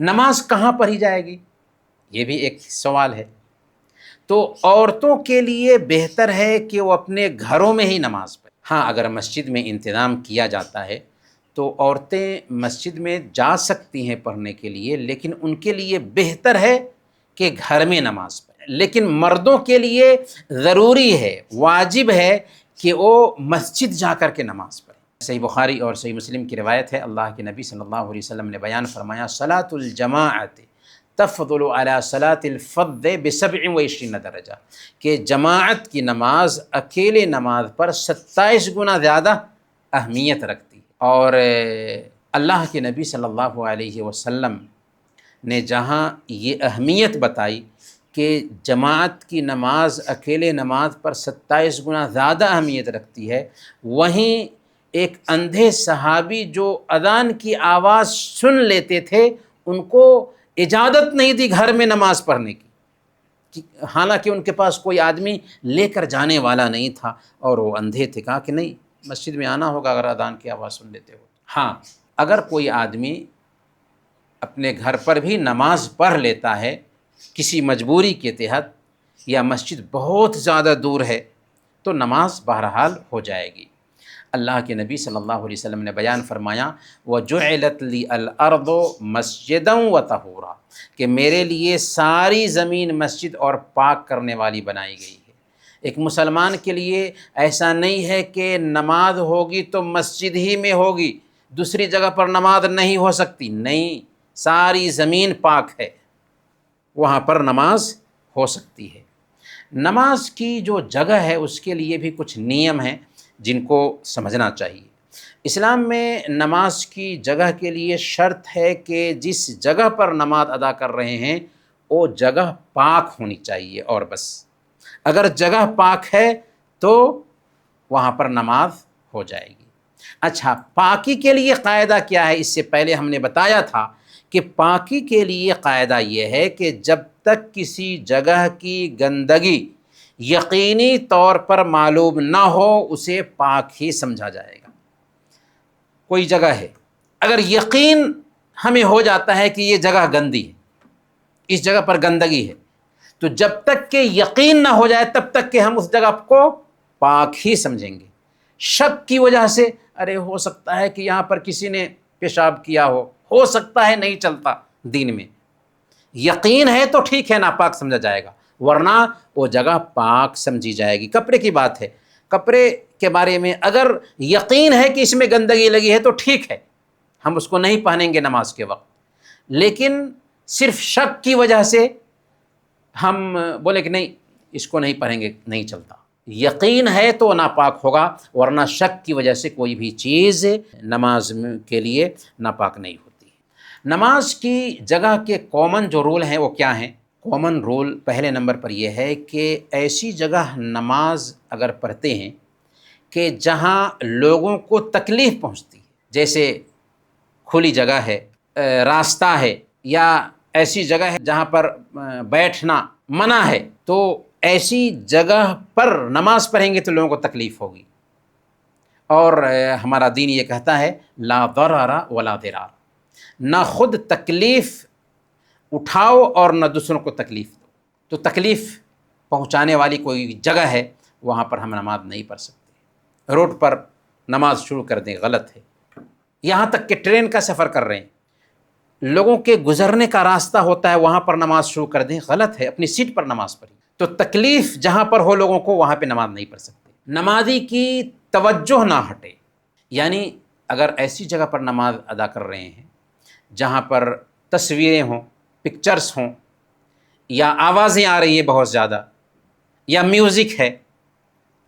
نماز کہاں پڑھی جائے گی؟ یہ بھی ایک سوال ہے۔ تو عورتوں کے لیے بہتر ہے کہ وہ اپنے گھروں میں ہی نماز پڑھیں۔ ہاں، اگر مسجد میں انتظام کیا جاتا ہے تو عورتیں مسجد میں جا سکتی ہیں پڑھنے کے لیے، لیکن ان کے لیے بہتر ہے کہ گھر میں نماز پڑھیں۔ لیکن مردوں کے لیے ضروری ہے، واجب ہے کہ وہ مسجد جا کر کے نماز پڑھیں۔ صحیح بخاری اور صحیح مسلم کی روایت ہے، اللہ کے نبی صلی اللہ علیہ وسلم نے بیان فرمایا، صلاۃ الجماعت تفضل علی صلاۃ الفرد ب27 درجہ، کہ جماعت کی نماز اکیلے نماز پر 27 گنا زیادہ اہمیت رکھتی ہے۔ اور اللہ کے نبی صلی اللہ علیہ وسلم نے جہاں یہ اہمیت بتائی کہ جماعت کی نماز اکیلے نماز پر 27 گنا زیادہ اہمیت رکھتی ہے، وہیں ایک اندھے صحابی جو اذان کی آواز سن لیتے تھے ان کو اجازت نہیں دی گھر میں نماز پڑھنے کی، حالانکہ ان کے پاس کوئی آدمی لے کر جانے والا نہیں تھا اور وہ اندھے تھے۔ کہا کہ نہیں، مسجد میں آنا ہوگا اگر اذان کی آواز سن لیتے ہو۔ ہاں، اگر کوئی آدمی اپنے گھر پر بھی نماز پڑھ لیتا ہے کسی مجبوری کے تحت، یا مسجد بہت زیادہ دور ہے، تو نماز بہرحال ہو جائے گی۔ اللہ کے نبی صلی اللہ علیہ وسلم نے بیان فرمایا، وَجُعِلَتْ لِي الْأَرْضُ مَسْجِدًا وَطَهُورًا، کہ میرے لیے ساری زمین مسجد اور پاک کرنے والی بنائی گئی ہے۔ ایک مسلمان کے لیے ایسا نہیں ہے کہ نماز ہوگی تو مسجد ہی میں ہوگی، دوسری جگہ پر نماز نہیں ہو سکتی، نہیں، ساری زمین پاک ہے، وہاں پر نماز ہو سکتی ہے۔ نماز کی جو جگہ ہے اس کے لیے بھی کچھ نیم ہیں جن کو سمجھنا چاہیے۔ اسلام میں نماز کی جگہ کے لیے شرط ہے کہ جس جگہ پر نماز ادا کر رہے ہیں وہ جگہ پاک ہونی چاہیے، اور بس۔ اگر جگہ پاک ہے تو وہاں پر نماز ہو جائے گی۔ اچھا، پاکی کے لیے قاعدہ کیا ہے؟ اس سے پہلے ہم نے بتایا تھا کہ پاکی کے لیے قاعدہ یہ ہے کہ جب تک کسی جگہ کی گندگی یقینی طور پر معلوم نہ ہو اسے پاک ہی سمجھا جائے گا۔ کوئی جگہ ہے، اگر یقین ہمیں ہو جاتا ہے کہ یہ جگہ گندی ہے، اس جگہ پر گندگی ہے، تو جب تک کہ یقین نہ ہو جائے تب تک کہ ہم اس جگہ کو پاک ہی سمجھیں گے۔ شک کی وجہ سے، ارے ہو سکتا ہے کہ یہاں پر کسی نے پیشاب کیا ہو، ہو سکتا ہے نہیں چلتا دین میں، یقین ہے تو ٹھیک ہے ناپاک سمجھا جائے گا، ورنہ وہ جگہ پاک سمجھی جائے گی۔ کپڑے کی بات ہے، کپڑے کے بارے میں اگر یقین ہے کہ اس میں گندگی لگی ہے تو ٹھیک ہے، ہم اس کو نہیں پہنیں گے نماز کے وقت، لیکن صرف شک کی وجہ سے ہم بولے کہ نہیں اس کو نہیں پڑھیں گے، نہیں چلتا۔ یقین ہے تو ناپاک ہوگا، ورنہ شک کی وجہ سے کوئی بھی چیز نماز کے لیے ناپاک نہیں ہوتی۔ نماز کی جگہ کے کامن جو رول ہیں وہ کیا ہیں؟ کامن رول پہلے نمبر پر یہ ہے کہ ایسی جگہ نماز اگر پڑھتے ہیں کہ جہاں لوگوں کو تکلیف پہنچتی ہے، جیسے کھلی جگہ ہے، راستہ ہے، یا ایسی جگہ ہے جہاں پر بیٹھنا منع ہے، تو ایسی جگہ پر نماز پڑھیں گے تو لوگوں کو تکلیف ہوگی۔ اور ہمارا دین یہ کہتا ہے لا ضرر ولا ضرار، نہ خود تکلیف اٹھاؤ اور نہ دوسروں کو تکلیف دو۔ تو تکلیف پہنچانے والی کوئی جگہ ہے وہاں پر ہم نماز نہیں پڑھ سکتے۔ روڈ پر نماز شروع کر دیں غلط ہے، یہاں تک کہ ٹرین کا سفر کر رہے ہیں، لوگوں کے گزرنے کا راستہ ہوتا ہے وہاں پر نماز شروع کر دیں، غلط ہے، اپنی سیٹ پر نماز پڑھیں۔ تو تکلیف جہاں پر ہو لوگوں کو وہاں پہ نماز نہیں پڑھ سکتے۔ نمازی کی توجہ نہ ہٹے، یعنی اگر ایسی جگہ پر نماز ادا کر رہے ہیں جہاں پر تصویریں ہوں، پکچرز ہوں، یا آوازیں آ رہی ہیں بہت زیادہ، یا میوزک ہے،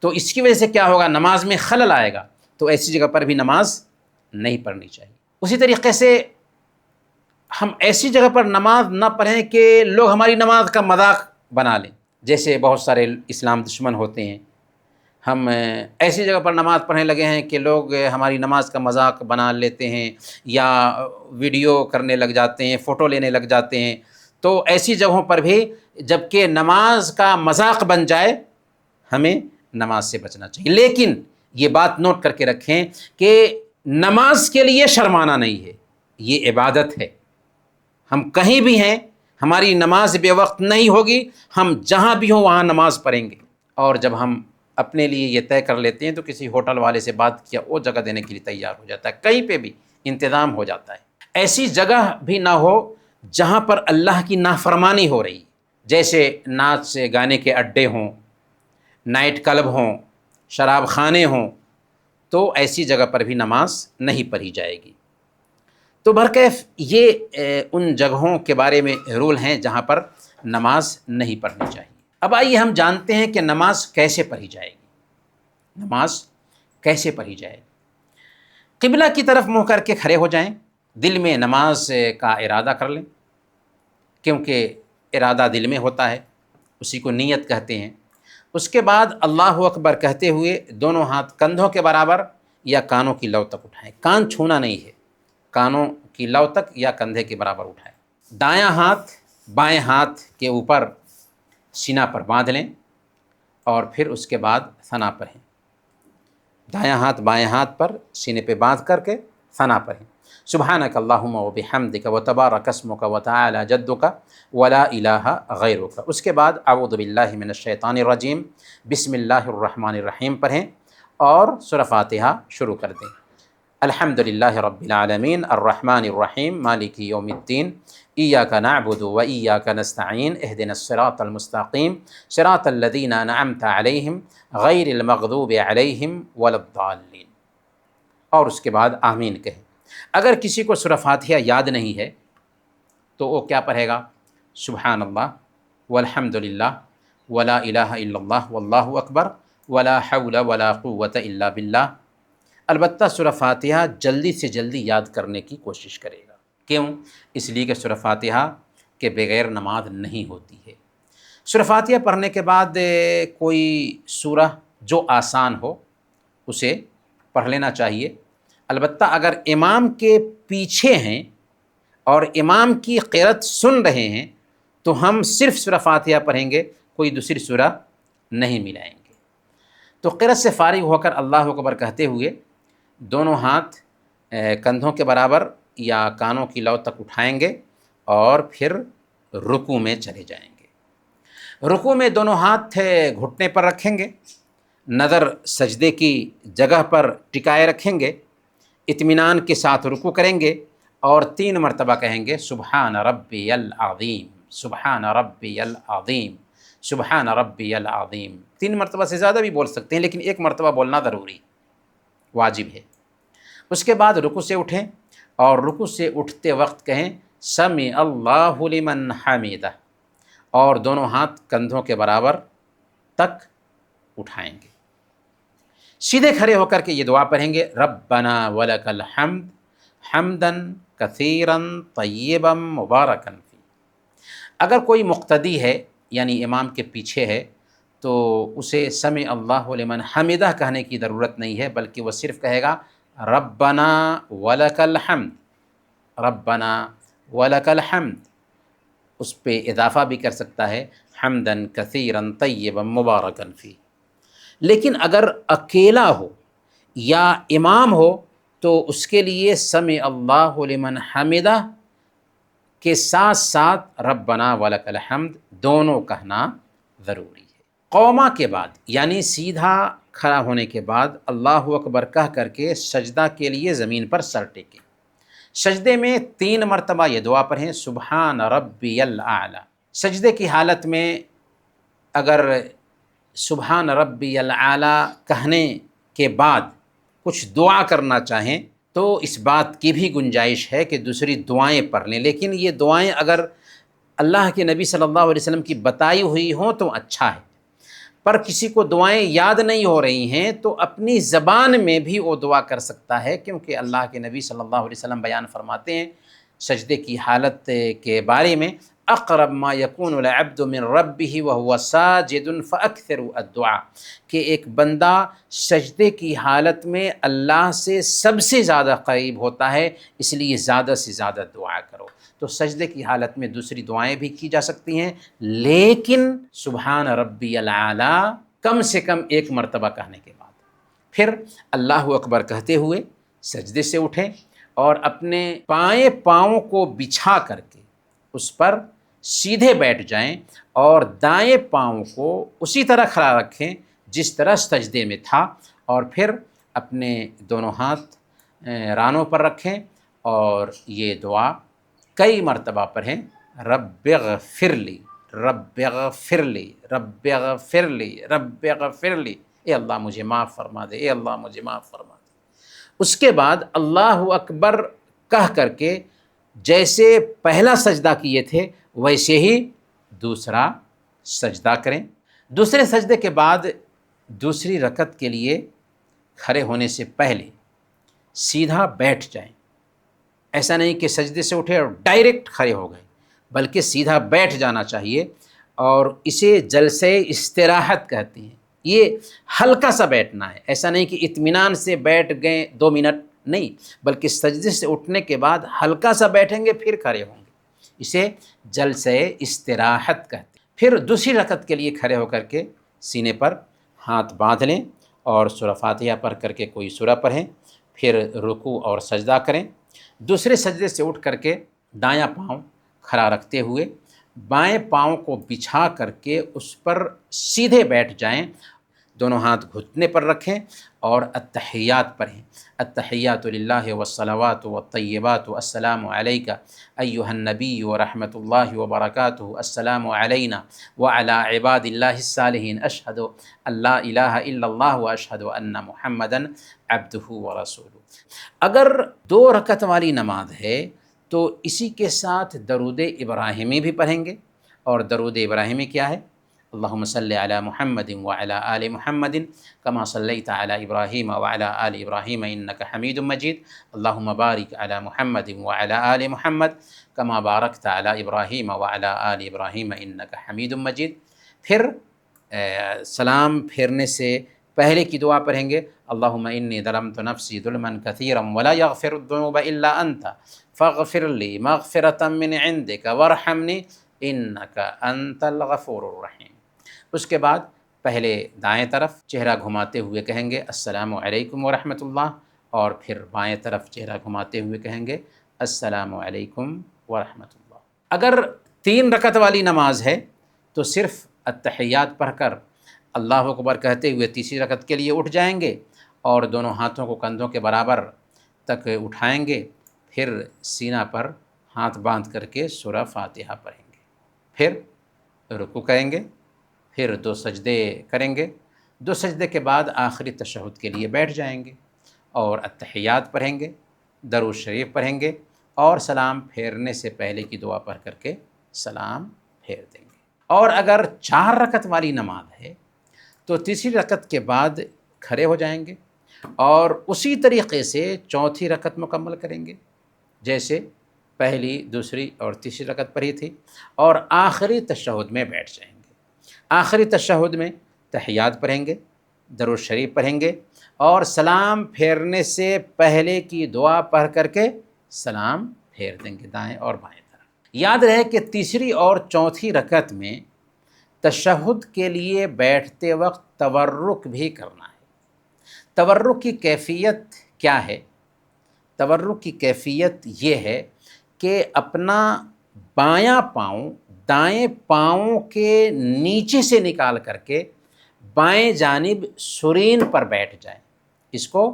تو اس کی وجہ سے کیا ہوگا؟ نماز میں خلل آئے گا، تو ایسی جگہ پر بھی نماز نہیں پڑھنی چاہیے۔ اسی طریقے سے ہم ایسی جگہ پر نماز نہ پڑھیں کہ لوگ ہماری نماز کا مذاق بنا لیں، جیسے بہت سارے اسلام دشمن ہوتے ہیں، ہم ایسی جگہ پر نماز پڑھنے لگے ہیں کہ لوگ ہماری نماز کا مذاق بنا لیتے ہیں، یا ویڈیو کرنے لگ جاتے ہیں، فوٹو لینے لگ جاتے ہیں۔ تو ایسی جگہوں پر بھی جب کہ نماز کا مذاق بن جائے ہمیں نماز سے بچنا چاہیے۔ لیکن یہ بات نوٹ کر کے رکھیں کہ نماز کے لیے شرمانا نہیں ہے، یہ عبادت ہے۔ ہم کہیں بھی ہیں، ہماری نماز بے وقت نہیں ہوگی، ہم جہاں بھی ہوں وہاں نماز پڑھیں گے۔ اور جب ہم اپنے لیے یہ طے کر لیتے ہیں تو کسی ہوٹل والے سے بات کیا وہ جگہ دینے کے لیے تیار ہو جاتا ہے، کہیں پہ بھی انتظام ہو جاتا ہے۔ ایسی جگہ بھی نہ ہو جہاں پر اللہ کی نافرمانی ہو رہی، جیسے ناچ سے گانے کے اڈے ہوں، نائٹ کلب ہوں، شراب خانے ہوں، تو ایسی جگہ پر بھی نماز نہیں پڑھی جائے گی۔ تو برکیف یہ ان جگہوں کے بارے میں رول ہیں جہاں پر نماز نہیں پڑھنی چاہیے۔ اب آئیے ہم جانتے ہیں کہ نماز کیسے پڑھی جائے گی۔ نماز کیسے پڑھی جائے گی؟ قبلہ کی طرف منہ کر کے کھڑے ہو جائیں، دل میں نماز کا ارادہ کر لیں، کیونکہ ارادہ دل میں ہوتا ہے، اسی کو نیت کہتے ہیں۔ اس کے بعد اللہ اکبر کہتے ہوئے دونوں ہاتھ کندھوں کے برابر یا کانوں کی لو تک اٹھائیں، کان چھونا نہیں ہے، کانوں کی لو تک یا کندھے کے برابر اٹھائیں۔ دایاں ہاتھ بائیں ہاتھ کے اوپر سینہ پر باندھ لیں، اور پھر اس کے بعد ثنا پڑھیں۔ دایاں ہاتھ بائیں ہاتھ پر سینے پہ باندھ کر کے ثنا پڑھیں۔ سبحانک اللہم وبحمدک وتبارک اسمک وتعالی جدک ولا الہ غیرک۔ اس کے بعد اعوذ باللہ من الشیطان الرجیم، بسم اللہ الرحمن الرحیم پڑھیں اور سورہ فاتحہ شروع کر دیں۔ الحمد للہ رب العالمین الرحمن الرحیم مالک یوم الدین ایاک نعبد و ایاک نستعین اہدنا الصراط المستقیم صراط الذین انعمت علیہم غیر المغضوب علیہم ولا الضالین، اور اس کے بعد آمین کہیں۔ اگر کسی کو سورہ فاتحہ یاد نہیں ہے تو وہ کیا پڑھے گا؟ سبحان اللہ والحمد للہ ولا الہ الا اللہ واللہ اکبر ولا حول ولا قوۃ الا باللہ۔ البتہ سورہ فاتحہ جلدی سے جلدی یاد کرنے کی کوشش کرے گا، کیوں؟ اس لیے کہ سورہ فاتحہ کے بغیر نماز نہیں ہوتی ہے۔ سورہ فاتحہ پڑھنے کے بعد کوئی سورہ جو آسان ہو اسے پڑھ لینا چاہیے۔ البتہ اگر امام کے پیچھے ہیں اور امام کی قرأت سن رہے ہیں تو ہم صرف سورہ فاتحہ پڑھیں گے، کوئی دوسری سورہ نہیں ملائیں گے۔ تو قرأت سے فارغ ہو کر اللہ اکبر کہتے ہوئے دونوں ہاتھ کندھوں کے برابر یا کانوں کی لو تک اٹھائیں گے اور پھر رکوع میں چلے جائیں گے۔ رکوع میں دونوں ہاتھ گھٹنے پر رکھیں گے، نظر سجدے کی جگہ پر ٹکائے رکھیں گے، اطمینان کے ساتھ رکوع کریں گے اور 3 مرتبہ کہیں گے سبحان ربی العظیم، سبحان ربی العظیم، سبحان ربی العظیم۔ 3 مرتبہ سے زیادہ بھی بول سکتے ہیں، لیکن 1 مرتبہ بولنا ضروری واجب ہے۔ اس کے بعد رکوع سے اٹھیں اور رکوع سے اٹھتے وقت کہیں سمع اللہ لمن حمیدہ، اور دونوں ہاتھ کندھوں کے برابر تک اٹھائیں گے۔ سیدھے کھڑے ہو کر کے یہ دعا پڑھیں گے ربنا ولک الحمد حمدا کثیرا طیبا مبارکا فی۔ اگر کوئی مقتدی ہے یعنی امام کے پیچھے ہے تو اسے سمع اللہ لمن حمیدہ کہنے کی ضرورت نہیں ہے، بلکہ وہ صرف کہے گا ربنا ولک الحمد، ربنا ولک الحمد، اس پہ اضافہ بھی کر سکتا ہے حمدن کثیرا طیبا مبارکا فی۔ لیکن اگر اکیلا ہو یا امام ہو تو اس کے لیے سمع اللہ لمن حمیدہ کے ساتھ ساتھ ربنا ولک الحمد دونوں کہنا ضروری ہے۔ قوما کے بعد یعنی سیدھا کھڑا ہونے کے بعد اللہ اکبر کہہ کر کے سجدہ کے لیے زمین پر سر ٹیکیں۔ سجدے میں 3 مرتبہ یہ دعا پڑھیں سبحان ربی الاعلی۔ سجدے کی حالت میں اگر سبحان ربی الاعلی کہنے کے بعد کچھ دعا کرنا چاہیں تو اس بات کی بھی گنجائش ہے کہ دوسری دعائیں پڑھ لیں، لیکن یہ دعائیں اگر اللہ کے نبی صلی اللہ علیہ وسلم کی بتائی ہوئی ہوں تو اچھا ہے، پر کسی کو دعائیں یاد نہیں ہو رہی ہیں تو اپنی زبان میں بھی وہ دعا کر سکتا ہے، کیونکہ اللہ کے نبی صلی اللہ علیہ وسلم بیان فرماتے ہیں سجدے کی حالت کے بارے میں اقرب ما یکون العبد من ربہ وہو ساجد فاکثروا الدعاء، کہ ایک بندہ سجدے کی حالت میں اللہ سے سب سے زیادہ قریب ہوتا ہے، اس لیے زیادہ سے زیادہ دعا کرو۔ تو سجدے کی حالت میں دوسری دعائیں بھی کی جا سکتی ہیں، لیکن سبحان ربی الاعلی کم سے کم 1 مرتبہ کہنے کے بعد پھر اللہ اکبر کہتے ہوئے سجدے سے اٹھیں اور اپنے بائیں پاؤں کو بچھا کر کے اس پر سیدھے بیٹھ جائیں اور دائیں پاؤں کو اسی طرح کھڑا رکھیں جس طرح سجدے میں تھا، اور پھر اپنے دونوں ہاتھ رانوں پر رکھیں اور یہ دعا کئی مرتبہ پڑھیں رب اغفر لی، رب اغفر لی، رب اغفر لی، رب اغفر لی، اے اللہ مجھے معاف فرما دے، اے اللہ مجھے معاف فرما دے۔ اس کے بعد اللہ اکبر کہہ کر کے جیسے پہلا سجدہ کیے تھے ویسے ہی دوسرا سجدہ کریں۔ دوسرے سجدے کے بعد دوسری رکعت کے لیے کھڑے ہونے سے پہلے سیدھا بیٹھ جائیں۔ ایسا نہیں کہ سجدے سے اٹھے اور ڈائریکٹ کھڑے ہو گئے، بلکہ سیدھا بیٹھ جانا چاہیے، اور اسے جلسے استراحت کہتے ہیں۔ یہ ہلکا سا بیٹھنا ہے، ایسا نہیں کہ اطمینان سے بیٹھ گئے 2 منٹ، نہیں، بلکہ سجدے سے اٹھنے کے بعد ہلکا سا بیٹھیں گے پھر کھڑے ہوں گے، اسے جلسے استراحت کہتے ہیں۔ پھر دوسری رکعت کے لیے کھڑے ہو کر کے سینے پر ہاتھ باندھ لیں اور سورہ فاتحہ پڑھ کر کے کوئی سورہ پڑھیں، پھر رکوع اور سجدہ کریں۔ دوسرے سجدے سے اٹھ کر کے دایاں پاؤں کھڑا رکھتے ہوئے بائیں پاؤں کو بچھا کر کے اس پر سیدھے بیٹھ جائیں، دونوں ہاتھ گھٹنے پر رکھیں اور التحیات پڑھیں۔ التحیات للہ والصلوات والطیبات السلام علیک ایہا النبی ورحمۃ اللہ وبرکاتہ، السلام علینا وعلی عباد اللہ الصالحین، اشہد ان لا الہ الا اللہ واشہد ان محمدا عبدہ ورسولہ۔ اگر 2 رکعت والی نماز ہے تو اسی کے ساتھ درود ابراہیمی بھی پڑھیں گے، اور درود ابراہیمی کیا ہے؟ اللہم صلی علی محمد وعلی آل محمد کما صلیت علی ابراہیم وعلی آل ابراہیم انک حمید مجید، اللہم بارک علی محمد وعلی آل محمد کما بارکت علی ابراہیم وعلی آل ابراہیم انک حمید مجید۔ پھر سلام پھیرنے سے پہلے کی دعا پڑھیں گے اللہم انی ظلمت نفسی ظلما کثیرا ولا یغفر الذنوب الا انت فاغفر لی مغفرۃ من عندک وارحمنی انک انت الغفور الرحیم۔ اس کے بعد پہلے دائیں طرف چہرہ گھماتے ہوئے کہیں گے السلام علیکم ورحمۃ اللہ، اور پھر بائیں طرف چہرہ گھماتے ہوئے کہیں گے السلام علیکم ورحمۃ اللہ۔ اگر 3 رکعت والی نماز ہے تو صرف التحیات پڑھ کر اللہ اکبر کہتے ہوئے تیسری رکعت کے لیے اٹھ جائیں گے اور دونوں ہاتھوں کو کندھوں کے برابر تک اٹھائیں گے، پھر سینہ پر ہاتھ باندھ کر کے سورہ فاتحہ پڑھیں گے، پھر رکوع کریں گے، پھر 2 سجدے کریں گے، 2 سجدے کے بعد آخری تشہد کے لیے بیٹھ جائیں گے اور اتحیات پڑھیں گے، درود شریف پڑھیں گے اور سلام پھیرنے سے پہلے کی دعا پڑھ کر کے سلام پھیر دیں گے۔ اور اگر 4 رکعت والی نماز ہے تو تیسری رکعت کے بعد کھڑے ہو جائیں گے اور اسی طریقے سے چوتھی رکعت مکمل کریں گے جیسے پہلی، دوسری اور تیسری رکعت پڑھی تھی، اور آخری تشہد میں بیٹھ جائیں گے۔ آخری تشہد میں تحیات پڑھیں گے، درود شریف پڑھیں گے اور سلام پھیرنے سے پہلے کی دعا پڑھ کر کے سلام پھیر دیں گے دائیں اور بائیں طرف۔ یاد رہے کہ تیسری اور چوتھی رکعت میں تشہد کے لیے بیٹھتے وقت تورک بھی کرنا ہے۔ تورک کی کیفیت کیا ہے؟ تورک کی کیفیت یہ ہے کہ اپنا بایاں پاؤں دائیں پاؤں کے نیچے سے نکال کر کے بائیں جانب سرین پر بیٹھ جائیں، اس کو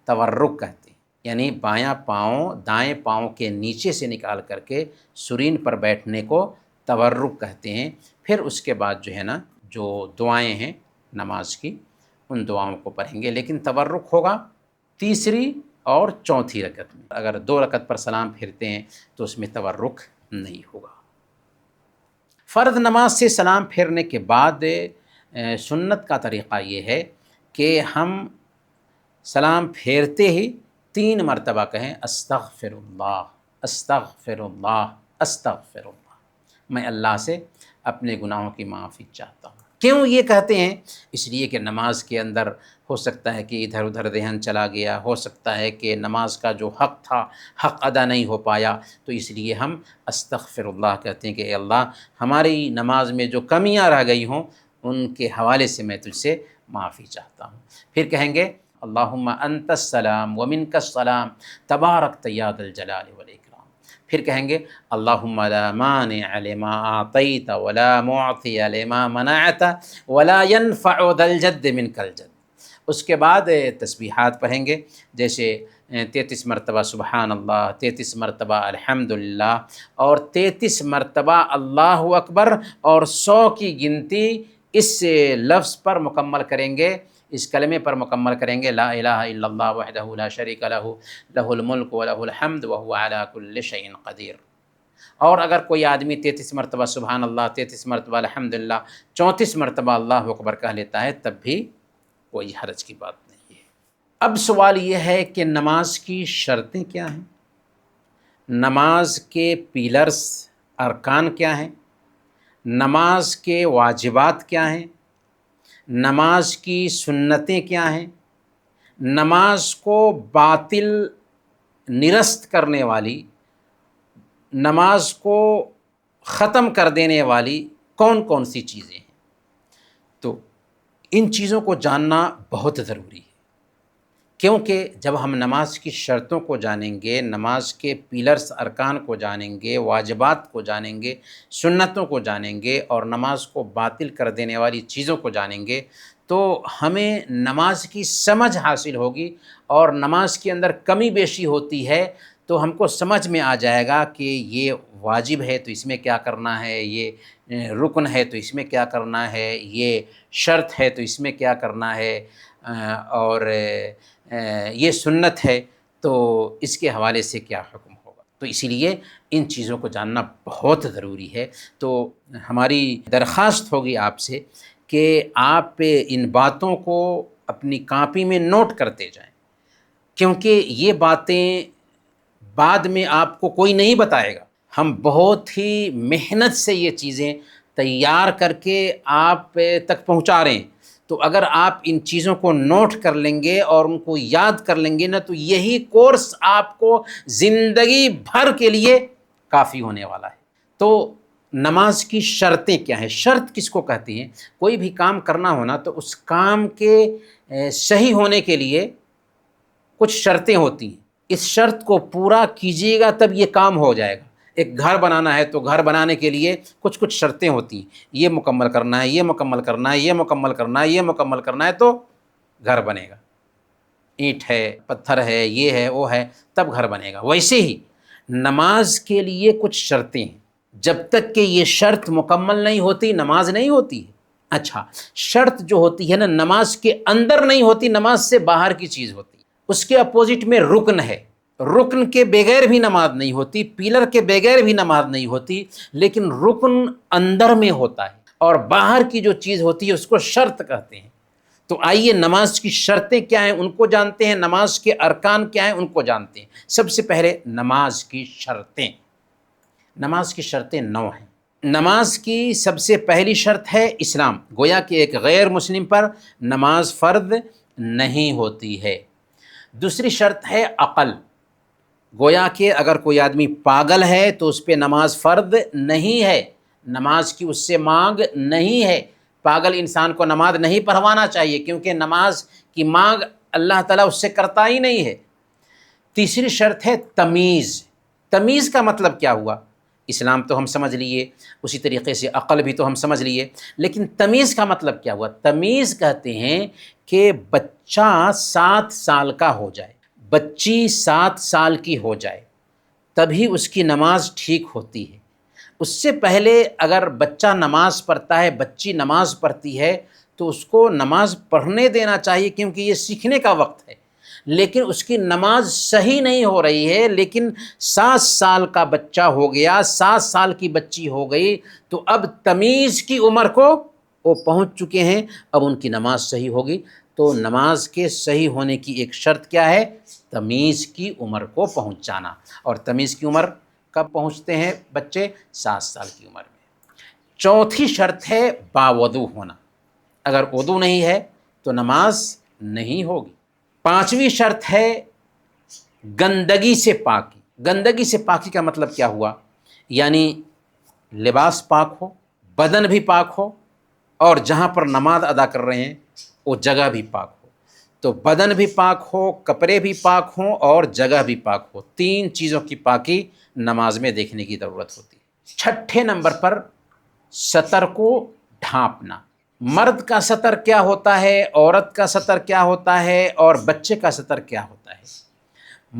تورک کہتے ہیں، یعنی بایاں پاؤں دائیں پاؤں کے نیچے سے نکال کر کے سرین پر بیٹھنے کو تورک کہتے ہیں۔ پھر اس کے بعد جو ہے نا جو دعائیں ہیں نماز کی ان دعاؤں کو پڑھیں گے، لیکن تورک ہوگا تیسری اور چوتھی رکعت میں۔ اگر 2 رکعت پر سلام پھرتے ہیں تو اس میں تورک نہیں ہوگا۔ فرض نماز سے سلام پھیرنے کے بعد سنت کا طریقہ یہ ہے کہ ہم سلام پھیرتے ہی 3 مرتبہ کہیں استغفر اللہ، استغفر اللہ، استغفر اللہ، میں اللہ سے اپنے گناہوں کی معافی چاہتا ہوں۔ کیوں یہ کہتے ہیں؟ اس لیے کہ نماز کے اندر ہو سکتا ہے کہ ادھر ادھر ذہن چلا گیا، ہو سکتا ہے کہ نماز کا جو حق تھا حق ادا نہیں ہو پایا، تو اس لیے ہم استغفر اللہ کہتے ہیں کہ اے اللہ ہماری نماز میں جو کمیاں رہ گئی ہوں ان کے حوالے سے میں تجھ سے معافی چاہتا ہوں۔ پھر کہیں گے اللہم انت السلام ومنک السلام تبارکت یا ذا الجلال والاکرام۔ پھر کہیں گے اللہم لا مانع لما اعطیت ولا معطی لما منعت ولا ينفع ذا الجد منک الجد۔ اس کے بعد تسبیحات پڑھیں گے جیسے 33 مرتبہ سبحان اللہ، 33 مرتبہ الحمدللہ اور 33 مرتبہ اللہ اکبر، اور 100 کی گنتی اس لفظ پر مکمل کریں گے، اس کلمے پر مکمل کریں گے، لا الہ الا اللہ وحدہ لا شریک لہ لہ الملک ولہ الحمد وہو علی کل شیء قدیر۔ اور اگر کوئی آدمی 33 مرتبہ سبحان اللہ، 33 مرتبہ الحمدللہ، 34 مرتبہ اللہ اکبر کہہ لیتا ہے تب بھی کوئی حرج کی بات نہیں ہے۔ اب سوال یہ ہے کہ نماز کی شرطیں کیا ہیں، نماز کے پیلرز ارکان کیا ہیں، نماز کے واجبات کیا ہیں، نماز کی سنتیں کیا ہیں، نماز کو باطل نرست کرنے والی، نماز کو ختم کر دینے والی کون کون سی چیزیں ہیں۔ تو ان چیزوں کو جاننا بہت ضروری ہے، کیونکہ جب ہم نماز کی شرطوں کو جانیں گے، نماز کے پیلرز ارکان کو جانیں گے، واجبات کو جانیں گے، سنتوں کو جانیں گے اور نماز کو باطل کر دینے والی چیزوں کو جانیں گے تو ہمیں نماز کی سمجھ حاصل ہوگی، اور نماز کے اندر کمی بیشی ہوتی ہے تو ہم کو سمجھ میں آ جائے گا کہ یہ واجب ہے تو اس میں کیا کرنا ہے، یہ رکن ہے تو اس میں کیا کرنا ہے، یہ شرط ہے تو اس میں کیا کرنا ہے، اور یہ سنت ہے تو اس کے حوالے سے کیا حکم ہوگا۔ تو اسی لیے ان چیزوں کو جاننا بہت ضروری ہے۔ تو ہماری درخواست ہوگی آپ سے کہ آپ ان باتوں کو اپنی کاپی میں نوٹ کرتے جائیں، کیونکہ یہ باتیں بعد میں آپ کو کوئی نہیں بتائے گا، ہم بہت ہی محنت سے یہ چیزیں تیار کر کے آپ تک پہنچا رہے ہیں۔ تو اگر آپ ان چیزوں کو نوٹ کر لیں گے اور ان کو یاد کر لیں گے نا تو یہی کورس آپ کو زندگی بھر کے لیے کافی ہونے والا ہے۔ تو نماز کی شرطیں کیا ہیں؟ شرط کس کو کہتے ہیں؟ کوئی بھی کام کرنا ہونا تو اس کام کے صحیح ہونے کے لیے کچھ شرطیں ہوتی ہیں، اس شرط کو پورا کیجیے گا تب یہ کام ہو جائے گا۔ ایک گھر بنانا ہے تو گھر بنانے کے لیے کچھ شرطیں ہوتی ہیں، یہ مکمل کرنا ہے، یہ مکمل کرنا ہے، یہ مکمل کرنا ہے، یہ مکمل کرنا ہے تو گھر بنے گا۔ اینٹ ہے، پتھر ہے، یہ ہے، وہ ہے، تب گھر بنے گا۔ ویسے ہی نماز کے لیے کچھ شرطیں ہیں، جب تک کہ یہ شرط مکمل نہیں ہوتی نماز نہیں ہوتی ہے۔ اچھا، شرط جو ہوتی ہے نا نماز کے اندر نہیں ہوتی، نماز سے باہر کی چیز ہوتی ہے۔ اس کے اپوزٹ میں رکن ہے، رکن کے بغیر بھی نماز نہیں ہوتی، پیلر کے بغیر بھی نماز نہیں ہوتی، لیکن رکن اندر میں ہوتا ہے اور باہر کی جو چیز ہوتی ہے اس کو شرط کہتے ہیں۔ تو آئیے نماز کی شرطیں کیا ہیں ان کو جانتے ہیں، نماز کے ارکان کیا ہیں ان کو جانتے ہیں۔ سب سے پہلے نماز کی شرطیں۔ نماز کی شرطیں 9 ہیں۔ نماز کی سب سے پہلی شرط ہے اسلام، گویا کہ ایک غیر مسلم پر نماز فرض نہیں ہوتی ہے۔ دوسری شرط ہے عقل، گویا کہ اگر کوئی آدمی پاگل ہے تو اس پہ نماز فرض نہیں ہے، نماز کی اس سے مانگ نہیں ہے۔ پاگل انسان کو نماز نہیں پڑھوانا چاہیے کیونکہ نماز کی مانگ اللہ تعالیٰ اس سے کرتا ہی نہیں ہے۔ تیسری شرط ہے تمیز۔ تمیز کا مطلب کیا ہوا؟ اسلام تو ہم سمجھ لیے، اسی طریقے سے عقل بھی تو ہم سمجھ لیے، لیکن تمیز کا مطلب کیا ہوا؟ تمیز کہتے ہیں کہ بچہ 7 سال کا ہو جائے، بچی 7 سال کی ہو جائے، تبھی اس کی نماز ٹھیک ہوتی ہے۔ اس سے پہلے اگر بچہ نماز پڑھتا ہے، بچی نماز پڑھتی ہے، تو اس کو نماز پڑھنے دینا چاہیے کیونکہ یہ سیکھنے کا وقت ہے، لیکن اس کی نماز صحیح نہیں ہو رہی ہے۔ لیکن 7 سال کا بچہ ہو گیا، 7 سال کی بچی ہو گئی، تو اب تمیز کی عمر کو وہ پہنچ چکے ہیں، اب ان کی نماز صحیح ہوگی۔ تو نماز کے صحیح ہونے کی ایک شرط کیا ہے؟ تمیز کی عمر کو پہنچ جانا۔ اور تمیز کی عمر کب پہنچتے ہیں بچے؟ 7 سال کی عمر میں۔ چوتھی شرط ہے باوضو ہونا، اگر وضو نہیں ہے تو نماز نہیں ہوگی۔ پانچویں شرط ہے گندگی سے پاکی۔ گندگی سے پاکی کا مطلب کیا ہوا؟ یعنی لباس پاک ہو، بدن بھی پاک ہو، اور جہاں پر نماز ادا کر رہے ہیں وہ جگہ بھی پاک ہو۔ تو بدن بھی پاک ہو، کپڑے بھی پاک ہوں، اور جگہ بھی پاک ہو۔ 3 چیزوں کی پاکی نماز میں دیکھنے کی ضرورت ہوتی ہے۔ چھٹے نمبر پر سطر کو ڈھانپنا۔ مرد کا سطر کیا ہوتا ہے، عورت کا سطر کیا ہوتا ہے، اور بچے کا سطر کیا ہوتا ہے؟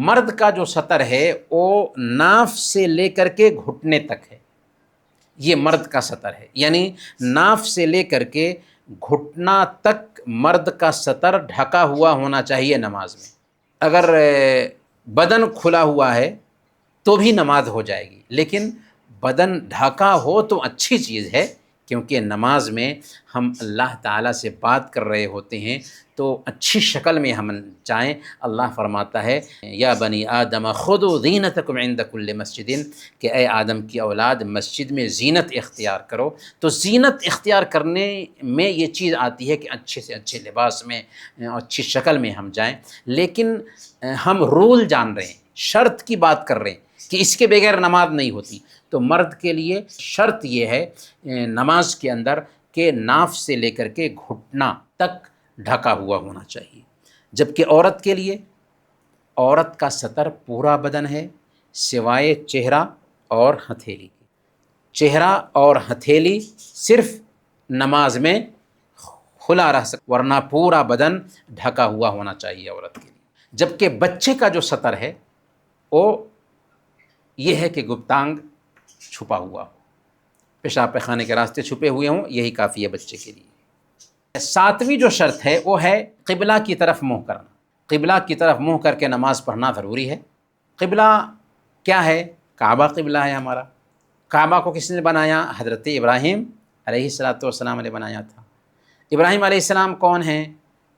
مرد کا جو سطر ہے وہ ناف سے لے کر کے گھٹنے تک ہے، یہ مرد کا سطر ہے، یعنی ناف سے لے کر کے گھٹنا تک مرد کا سطر ڈھکا ہوا ہونا چاہیے نماز میں۔ اگر بدن کھلا ہوا ہے تو بھی نماز ہو جائے گی، لیکن بدن ڈھکا ہو تو اچھی چیز ہے، کیونکہ نماز میں ہم اللہ تعالیٰ سے بات کر رہے ہوتے ہیں تو اچھی شکل میں ہم جائیں۔ اللہ فرماتا ہے یا بنی آدم خذوا زینتکم عند کل مسجد، کہ اے آدم کی اولاد مسجد میں زینت اختیار کرو۔ تو زینت اختیار کرنے میں یہ چیز آتی ہے کہ اچھے سے اچھے لباس میں، اچھی شکل میں ہم جائیں، لیکن ہم رول جان رہے ہیں، شرط کی بات کر رہے ہیں کہ اس کے بغیر نماز نہیں ہوتی۔ تو مرد کے لیے شرط یہ ہے نماز کے اندر کہ ناف سے لے کر کے گھٹنا تک ڈھکا ہوا ہونا چاہیے، جبکہ عورت کے لیے، عورت کا سطر پورا بدن ہے سوائے چہرہ اور ہتھیلی کی۔ چہرہ اور ہتھیلی صرف نماز میں کھلا رہ سکتا، ورنہ پورا بدن ڈھکا ہوا ہونا چاہیے عورت کے لیے۔ جبکہ بچے کا جو سطر ہے وہ یہ ہے کہ گپتانگ چھپا ہوا ہو، پیشاب پیخانے کے راستے چھپے ہوئے ہوں، یہی کافی ہے بچے کے لیے۔ 7ویں جو شرط ہے وہ ہے قبلہ کی طرف منہ کرنا۔ قبلہ کی طرف منہ کر کے نماز پڑھنا ضروری ہے۔ قبلہ کیا ہے؟ کعبہ قبلہ ہے ہمارا۔ کعبہ کو کس نے بنایا؟ حضرت ابراہیم علیہ السلام نے بنایا تھا۔ ابراہیم علیہ السلام کون ہیں؟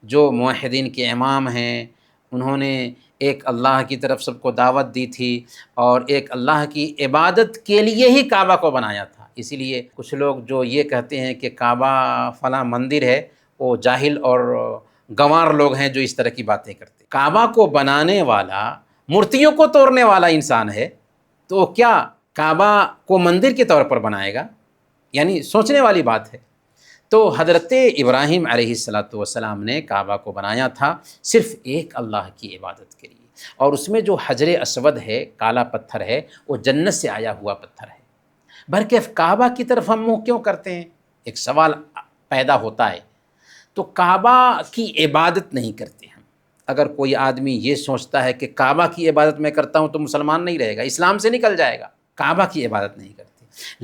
جو موحدین کے امام ہیں، انہوں نے ایک اللہ کی طرف سب کو دعوت دی تھی اور ایک اللہ کی عبادت کے لیے ہی کعبہ کو بنایا تھا۔ اسی لیے کچھ لوگ جو یہ کہتے ہیں کہ کعبہ فلاں مندر ہے، وہ جاہل اور گنوار لوگ ہیں جو اس طرح کی باتیں کرتے ہیں۔ کعبہ کو بنانے والا مورتیوں کو توڑنے والا انسان ہے، تو کیا کعبہ کو مندر کے طور پر بنائے گا؟ یعنی سوچنے والی بات ہے۔ تو حضرت ابراہیم علیہ السلام نے کعبہ کو بنایا تھا صرف ایک اللہ کی عبادت کے لیے، اور اس میں جو حجر اسود ہے، کالا پتھر ہے، وہ جنت سے آیا ہوا پتھر ہے۔ بلکہ کعبہ کی طرف ہم منہ کیوں کرتے ہیں؟ ایک سوال پیدا ہوتا ہے۔ تو کعبہ کی عبادت نہیں کرتے ہم، اگر کوئی آدمی یہ سوچتا ہے کہ کعبہ کی عبادت میں کرتا ہوں تو مسلمان نہیں رہے گا، اسلام سے نکل جائے گا، کعبہ کی عبادت نہیں کرتے۔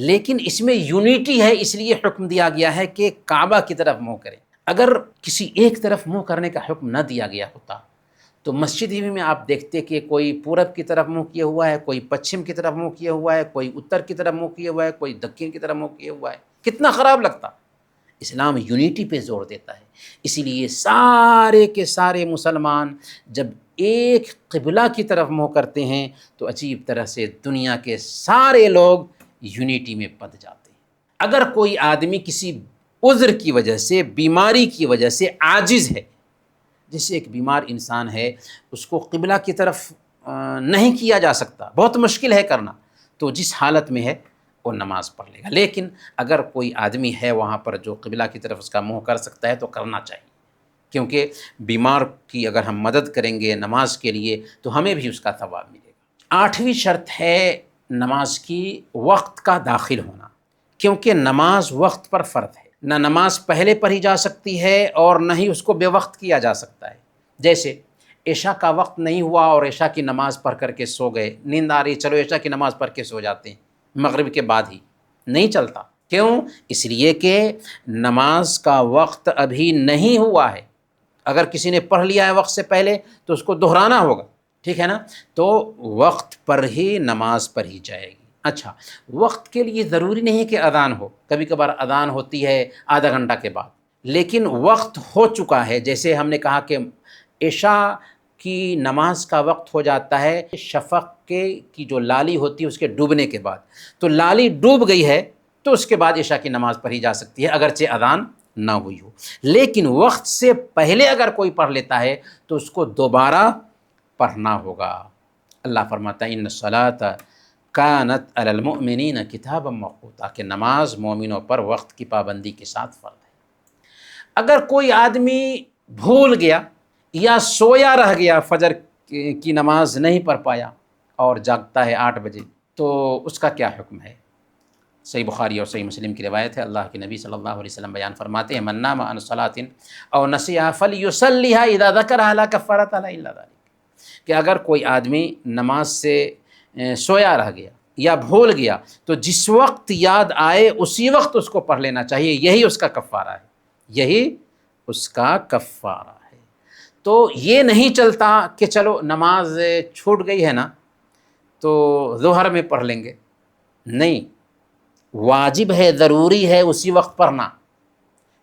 لیکن اس میں یونیٹی ہے، اس لیے حکم دیا گیا ہے کہ کعبہ کی طرف منہ کریں۔ اگر کسی ایک طرف منہ کرنے کا حکم نہ دیا گیا ہوتا تو مسجد ہی میں آپ دیکھتے کہ کوئی پورب کی طرف منہ کیے ہوا ہے، کوئی پچھم کی طرف منہ کیے ہوا ہے، کوئی اتر کی طرف منہ کیے ہوا ہے، کوئی دکن کی طرف منہ کیے ہوا ہے، کتنا خراب لگتا۔ اسلام یونیٹی پہ زور دیتا ہے، اسی لیے سارے کے سارے مسلمان جب ایک قبلہ کی طرف منہ کرتے ہیں تو عجیب طرح سے دنیا کے سارے لوگ یونیٹی میں بندھ جاتے ہیں۔ اگر کوئی آدمی کسی عذر کی وجہ سے، بیماری کی وجہ سے عاجز ہے، جیسے ایک بیمار انسان ہے، اس کو قبلہ کی طرف نہیں کیا جا سکتا، بہت مشکل ہے کرنا، تو جس حالت میں ہے وہ نماز پڑھ لے گا۔ لیکن اگر کوئی آدمی ہے وہاں پر جو قبلہ کی طرف اس کا منہ کر سکتا ہے تو کرنا چاہیے، کیونکہ بیمار کی اگر ہم مدد کریں گے نماز کے لیے تو ہمیں بھی اس کا ثواب ملے گا۔ 8ویں شرط ہے نماز کی وقت کا داخل ہونا، کیونکہ نماز وقت پر فرض ہے، نہ نماز پہلے پڑھی جا سکتی ہے اور نہ ہی اس کو بے وقت کیا جا سکتا ہے۔ جیسے عشاء کا وقت نہیں ہوا اور عشاء کی نماز پڑھ کر کے سو گئے، نیند آ رہی، چلو عشاء کی نماز پڑھ کے سو جاتے ہیں، مغرب کے بعد ہی نہیں چلتا۔ کیوں؟ اس لیے کہ نماز کا وقت ابھی نہیں ہوا ہے۔ اگر کسی نے پڑھ لیا ہے وقت سے پہلے تو اس کو دہرانا ہوگا، ٹھیک ہے نا؟ تو وقت پر ہی نماز پڑھی جائے گی۔ اچھا، وقت کے لیے ضروری نہیں کہ اذان ہو، کبھی کبھار اذان ہوتی ہے آدھا گھنٹہ کے بعد، لیکن وقت ہو چکا ہے۔ جیسے ہم نے کہا کہ عشاء کی نماز کا وقت ہو جاتا ہے شفق کی جو لالی ہوتی ہے اس کے ڈوبنے کے بعد، تو لالی ڈوب گئی ہے تو اس کے بعد عشاء کی نماز پڑھی جا سکتی ہے اگرچہ اذان نہ ہوئی ہو۔ لیکن وقت سے پہلے اگر کوئی پڑھ لیتا ہے تو اس کو دوبارہ پڑھنا ہوگا۔ اللہ فرماتا ہے ان الصلاۃ کانت علی المؤمنین کتابا موقوتا، کہ نماز مومنوں پر وقت کی پابندی کے ساتھ فرض ہے۔ اگر کوئی آدمی بھول گیا یا سویا رہ گیا، فجر کی نماز نہیں پڑھ پایا اور جاگتا ہے 8 بجے، تو اس کا کیا حکم ہے؟ صحیح بخاری اور صحیح مسلم کی روایت ہے، اللہ کے نبی صلی اللہ علیہ وسلم بیان فرماتے ہیں من نام عن صلاۃ او نسیہا فلیصلیھا اذا ذکرھا لا کفارۃ لہ الا ذلک، کہ اگر کوئی آدمی نماز سے سویا رہ گیا یا بھول گیا تو جس وقت یاد آئے اسی وقت اس کو پڑھ لینا چاہیے، یہی اس کا کفارہ ہے، یہی اس کا کفارہ ہے۔ تو یہ نہیں چلتا کہ چلو نماز چھوٹ گئی ہے نا تو ظہر میں پڑھ لیں گے، نہیں، واجب ہے، ضروری ہے اسی وقت پڑھنا۔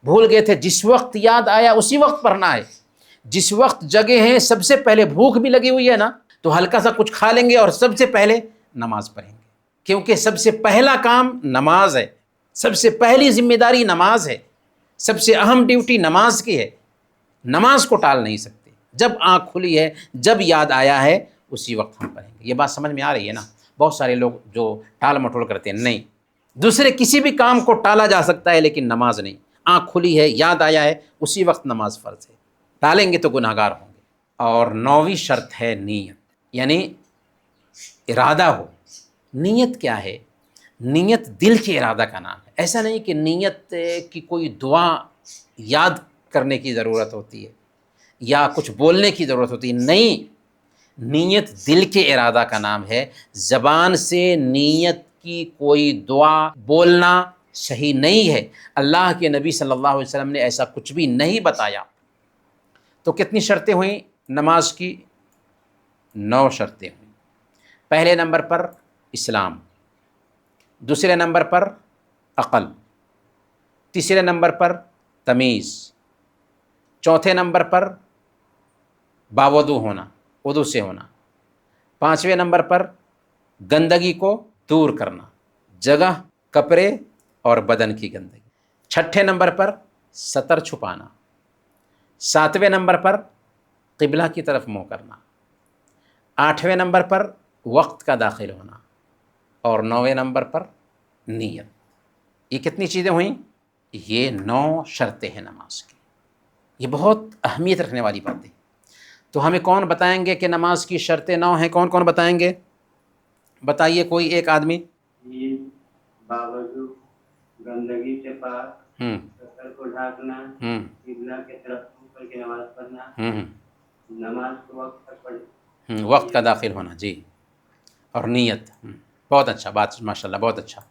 بھول گئے تھے، جس وقت یاد آیا اسی وقت پڑھنا ہے۔ جس وقت جگے ہیں، سب سے پہلے بھوک بھی لگی ہوئی ہے نا تو ہلکا سا کچھ کھا لیں گے اور سب سے پہلے نماز پڑھیں گے، کیونکہ سب سے پہلا کام نماز ہے، سب سے پہلی ذمہ داری نماز ہے، سب سے اہم ڈیوٹی نماز کی ہے۔ نماز کو ٹال نہیں سکتے، جب آنکھ کھلی ہے، جب یاد آیا ہے اسی وقت ہم پڑھیں گے۔ یہ بات سمجھ میں آ رہی ہے نا؟ بہت سارے لوگ جو ٹال مٹول کرتے ہیں، نہیں، دوسرے کسی بھی کام کو ٹالا جا سکتا ہے لیکن نماز نہیں۔ آنکھ کھلی ہے، یاد آیا ہے، اسی وقت نماز فرض ہے، ٹالیں گے تو گناہ گار ہوں گے۔ اور 9ویں شرط ہے نیت، یعنی ارادہ ہو۔ نیت کیا ہے؟ نیت دل کے ارادہ کا نام ہے۔ ایسا نہیں کہ نیت کی کوئی دعا یاد کرنے کی ضرورت ہوتی ہے یا کچھ بولنے کی ضرورت ہوتی ہے، نہیں، نیت دل کے ارادہ کا نام ہے۔ زبان سے نیت کی کوئی دعا بولنا صحیح نہیں ہے، اللہ کے نبی صلی اللہ علیہ وسلم نے ایسا کچھ بھی نہیں بتایا۔ تو کتنی شرطیں ہوئیں نماز کی؟ 9 شرطیں ہوئیں۔ پہلے نمبر پر اسلام، دوسرے نمبر پر عقل، تیسرے نمبر پر تمیز، چوتھے نمبر پر باوضو ہونا، وضو سے ہونا، 5ویں نمبر پر گندگی کو دور کرنا، جگہ، کپڑے اور بدن کی گندگی، 6 نمبر پر ستر چھپانا، 7ویں نمبر پر قبلہ کی طرف منہ کرنا، 8ویں نمبر پر وقت کا داخل ہونا اور 9ویں نمبر پر نیت۔ یہ کتنی چیزیں ہوئیں؟ یہ 9 شرطیں ہیں نماز کی۔ یہ بہت اہمیت رکھنے والی باتیں۔ تو ہمیں کون بتائیں گے کہ نماز کی شرطیں 9 ہیں؟ کون کون بتائیں گے؟ بتائیے کوئی ایک آدمی۔ باوضو، گندگی سے پاک، سطر کو ڈھانکنا، قبلہ کی طرف منہ کر کے نماز پڑھنا، نماز کو وقت پر پڑھ وقت کا داخل ہونا، جی، اور نیت، بہت اچھا بات، ماشاء اللہ بہت اچھا.